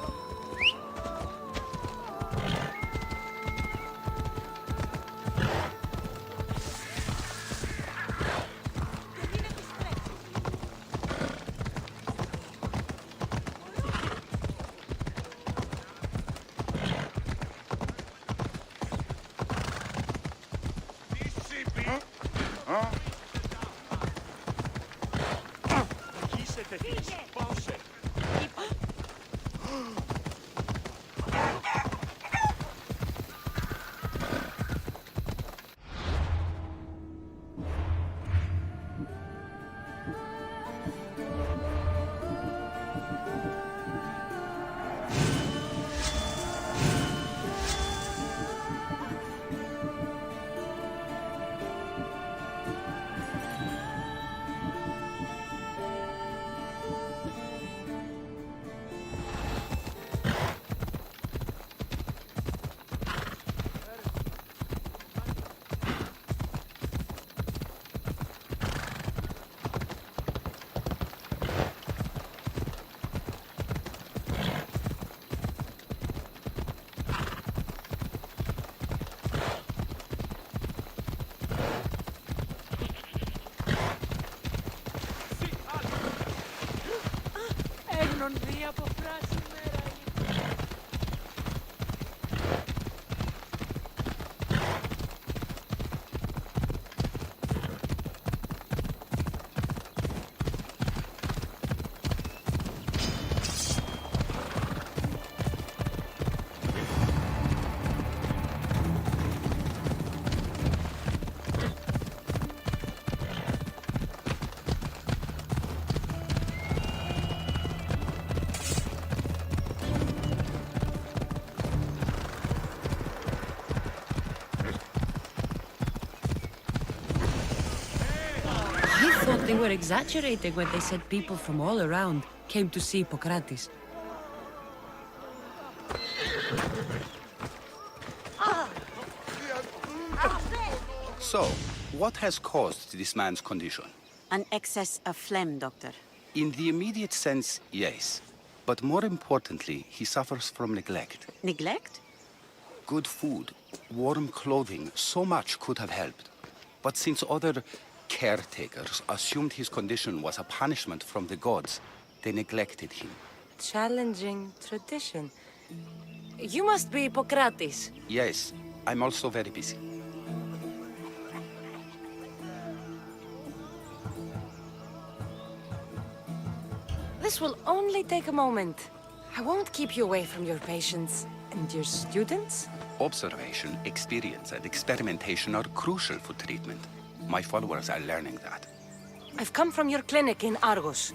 thought they were exaggerating when they said people from all around came to see Hippocrates. So, what has caused this man's condition? An excess of phlegm, Doctor. In the immediate sense, yes. But more importantly, he suffers from neglect. Neglect? Good food, warm clothing, so much could have helped. But since other caretakers assumed his condition was a punishment from the gods, they neglected him. Challenging tradition. You must be Hippocrates. Yes, I'm also very busy. This will only take a moment. I won't keep you away from your patients. And your students? Observation, experience, and experimentation are crucial for treatment. My followers are learning that. I've come from your clinic in Argos.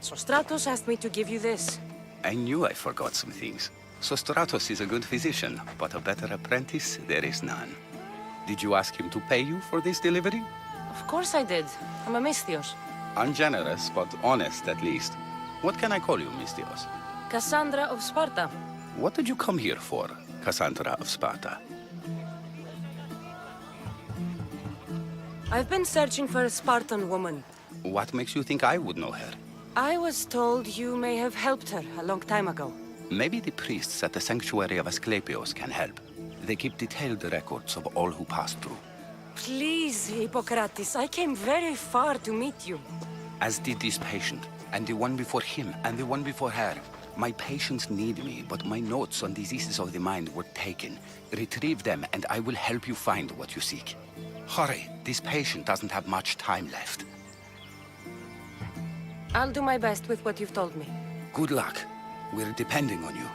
Sostratos asked me to give you this. I knew I forgot some things. Sostratos is a good physician, but a better apprentice there is none. Did you ask him to pay you for this delivery? Of course I did. I'm a Misthios. Ungenerous, but honest at least. What can I call you, Misthios? Cassandra of Sparta. What did you come here for, Cassandra of Sparta? I've been searching for a Spartan woman. What makes you think I would know her? I was told you may have helped her a long time ago. Maybe the priests at the sanctuary of Asclepios can help. They keep detailed records of all who passed through. Please, Hippocrates, I came very far to meet you. As did this patient, and the one before him, and the one before her. My patients need me, but my notes on diseases of the mind were taken. Retrieve them, and I will help you find what you seek. Hurry, this patient doesn't have much time left. I'll do my best with what you've told me. Good luck. We're depending on you.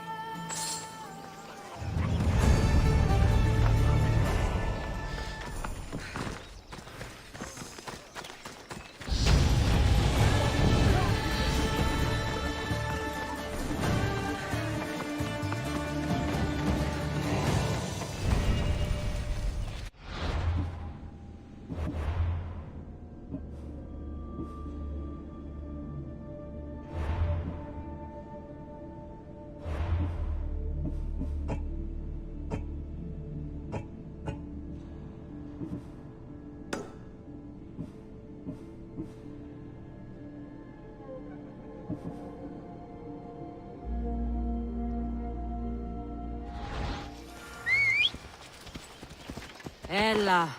Ella.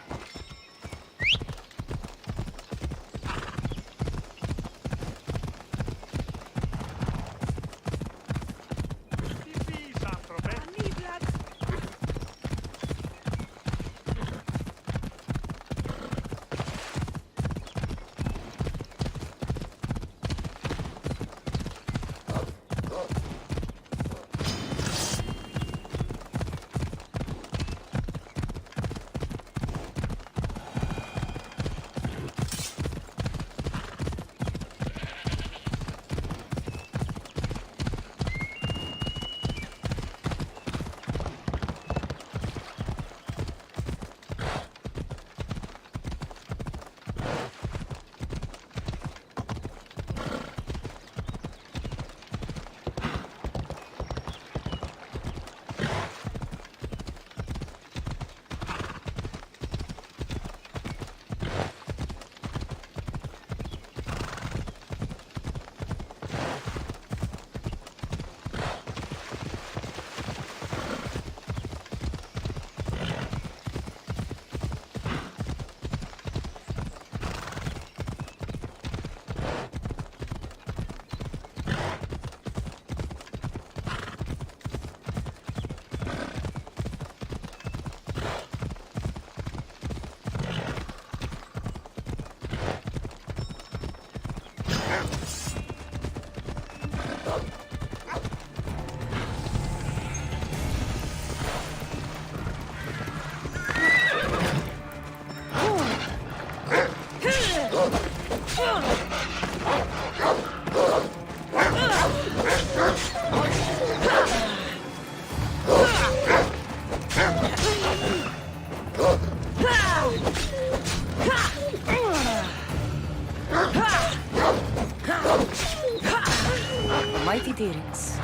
Tyrix.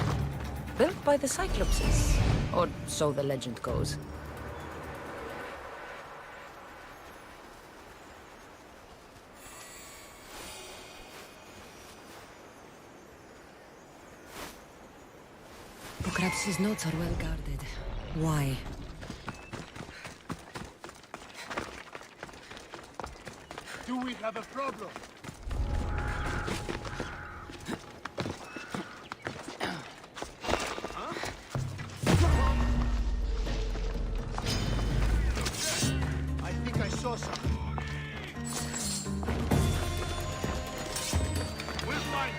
Built by the Cyclopses. Or so the legend goes. Pokratus's notes are well guarded. Why? Do we have a problem? I think I saw something. We'll find.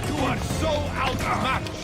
You are so outmatched!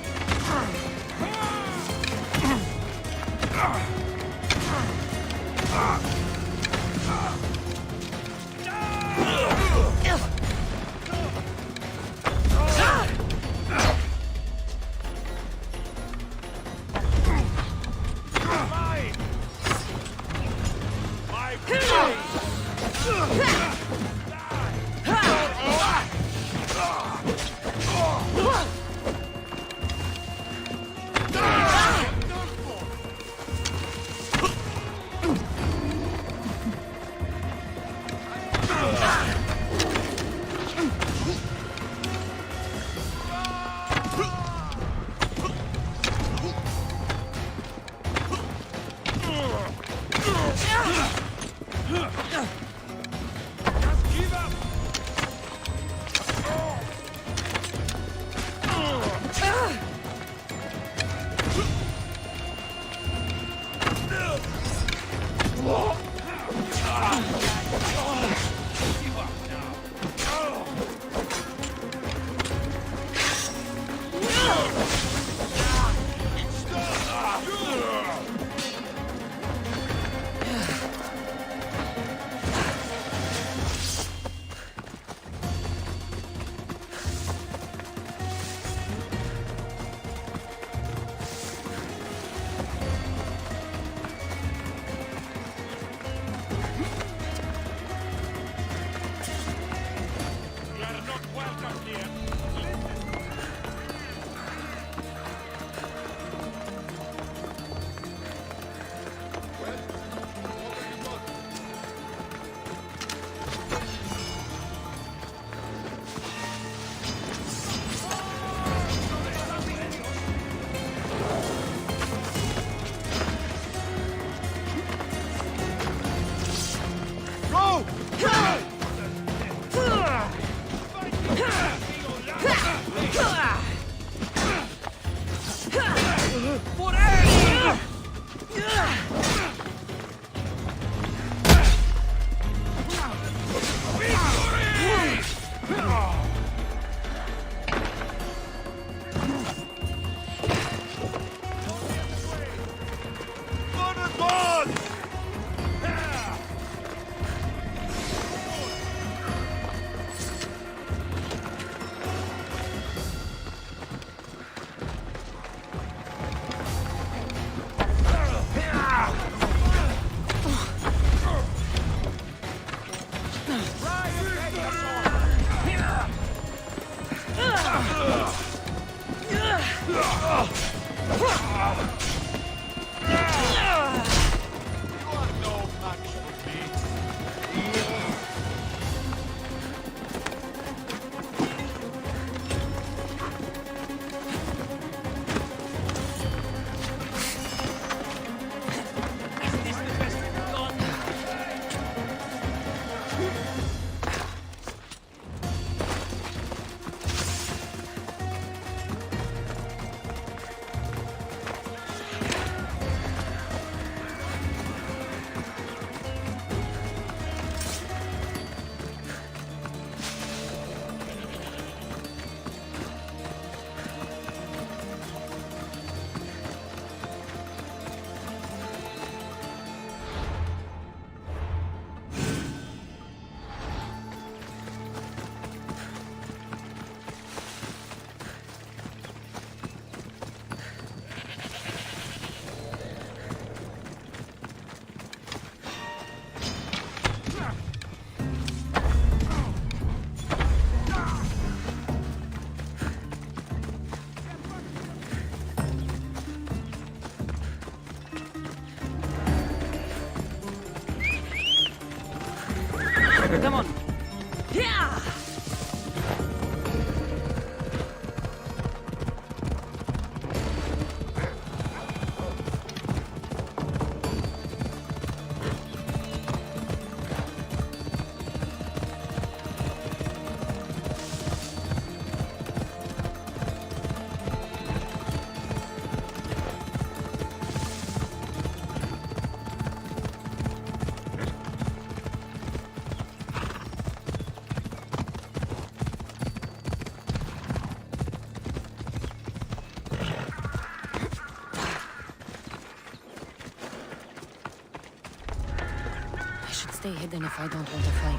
I should stay hidden if I don't want to fight.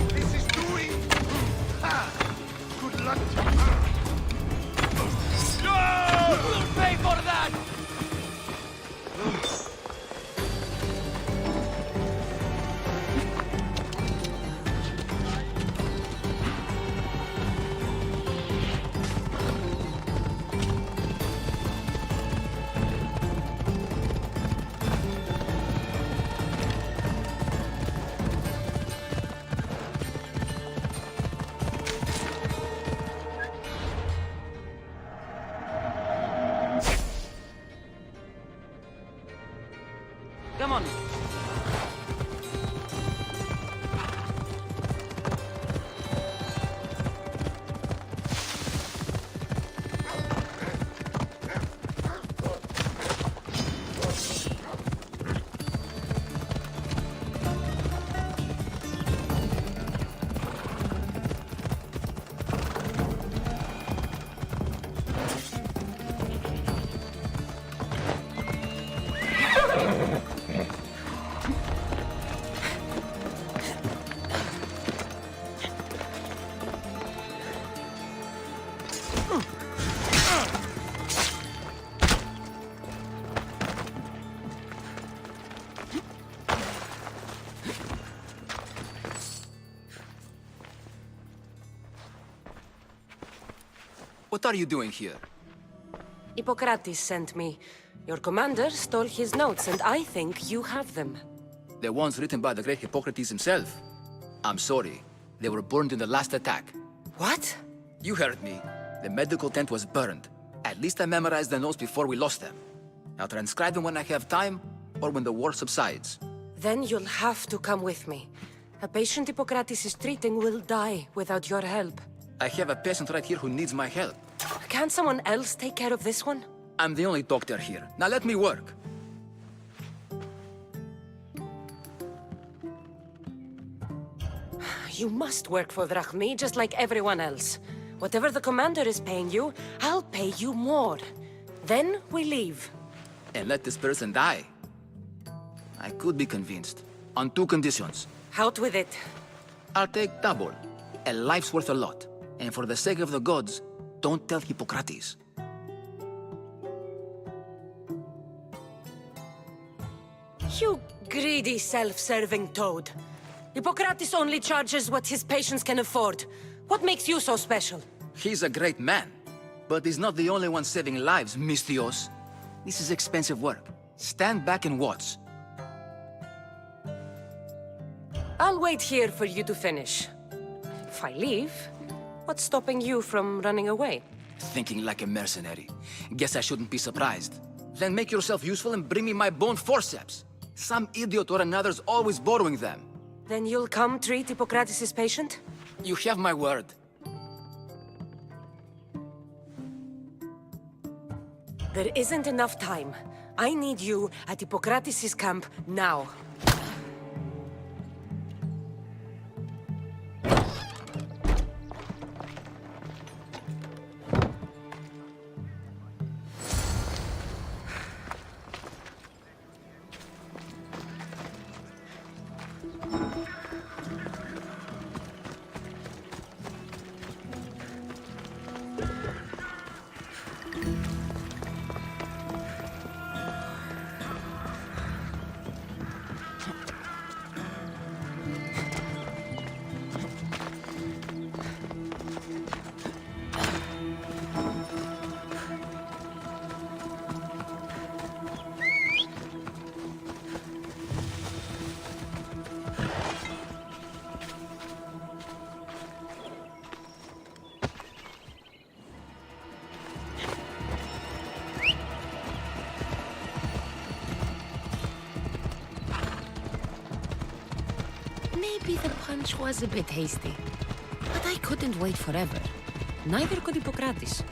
This is doing. Good luck to You'll pay for that! Come on. What are you doing here? Hippocrates sent me. Your commander stole his notes, and I think you have them. The ones written by the great Hippocrates himself. I'm sorry. They were burned in the last attack. What? You heard me. The medical tent was burned. At least I memorized the notes before we lost them. I'll transcribe them when I have time, or when the war subsides. Then you'll have to come with me. A patient Hippocrates is treating will die without your help. I have a patient right here who needs my help. Can't someone else take care of this one? I'm the only doctor here. Now let me work. You must work for Drachmi, just like everyone else. Whatever the commander is paying you, I'll pay you more. Then we leave. And let this person die. I could be convinced. On two conditions. Out with it. I'll take double. A life's worth a lot. And for the sake of the gods, don't tell Hippocrates. You greedy, self-serving toad. Hippocrates only charges what his patients can afford. What makes you so special? He's a great man. But he's not the only one saving lives, Mistios. This is expensive work. Stand back and watch. I'll wait here for you to finish. If I leave, what's stopping you from running away? Thinking like a mercenary. Guess I shouldn't be surprised. Then make yourself useful and bring me my bone forceps. Some idiot or another's always borrowing them. Then you'll come treat Hippocrates' patient? You have my word. There isn't enough time. I need you at Hippocrates' camp now. Maybe the punch was a bit hasty. But I couldn't wait forever. Neither could Hippocrates.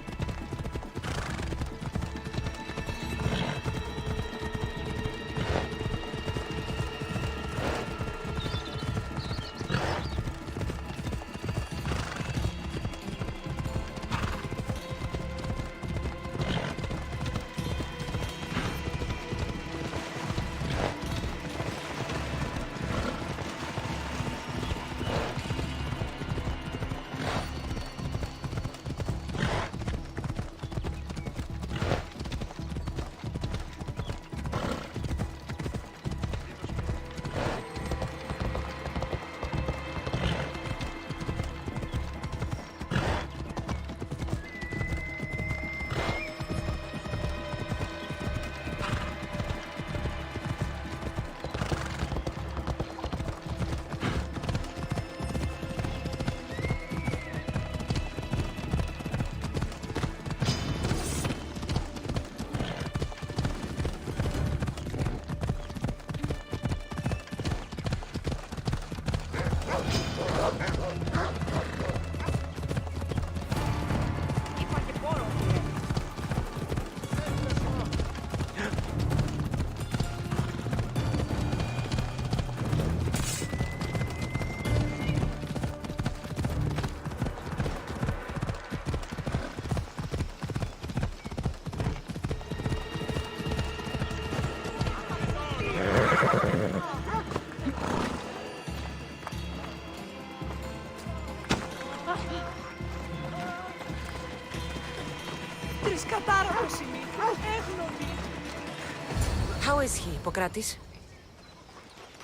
How is he, Hippocrates?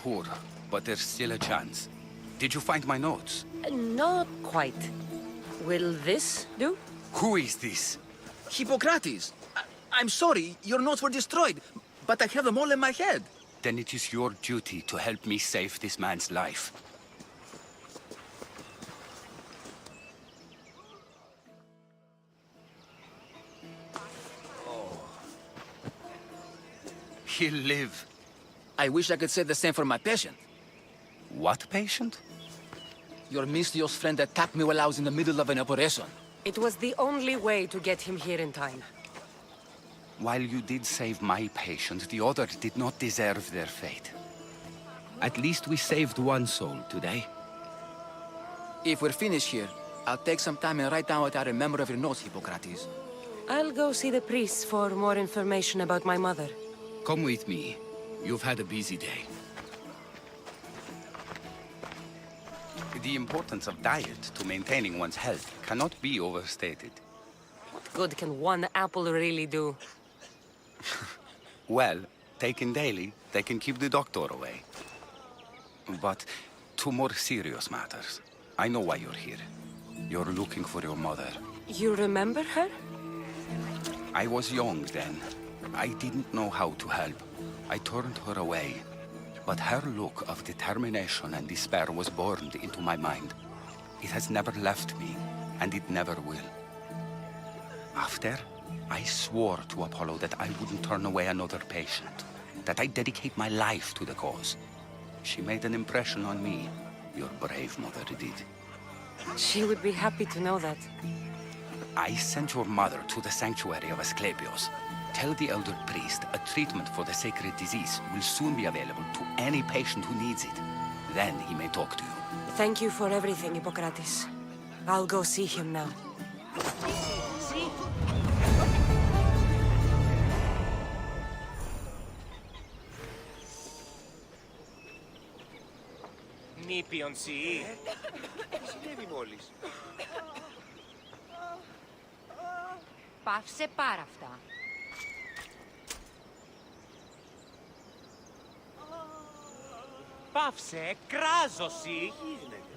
Poor, but there's still a chance. Did you find my notes? Not quite. Will this do? Who is this? Hippocrates! I'm sorry, your notes were destroyed, but I have them all in my head. Then it is your duty to help me save this man's life. He'll live. I wish I could say the same for my patient. What patient? Your Misthios friend attacked me while I was in the middle of an operation. It was the only way to get him here in time. While you did save my patient, the others did not deserve their fate. At least we saved one soul today. If we're finished here, I'll take some time and write down what I remember of your notes, Hippocrates. I'll go see the priests for more information about my mother. Come with me. You've had a busy day. The importance of diet to maintaining one's health cannot be overstated. What good can one apple really do? Well, taken daily, they can keep the doctor away. But to more serious matters, I know why you're here. You're looking for your mother. You remember her? I was young then. I didn't know how to help. I turned her away. But her look of determination and despair was burned into my mind. It has never left me, and it never will. After, I swore to Apollo that I wouldn't turn away another patient, that I'd dedicate my life to the cause. She made an impression on me. Your brave mother did. She would be happy to know that. I sent your mother to the sanctuary of Asclepios. Tell the elder priest a treatment for the sacred disease will soon be available to any patient who needs it. Then he may talk to you. Thank you for everything, Hippocrates. I'll go see him now. Νήπιον σιή. Συνέβη μόλις. Πάυσε πάρα αυτά. Πάυσε, κράζωση. Τι γίνεται.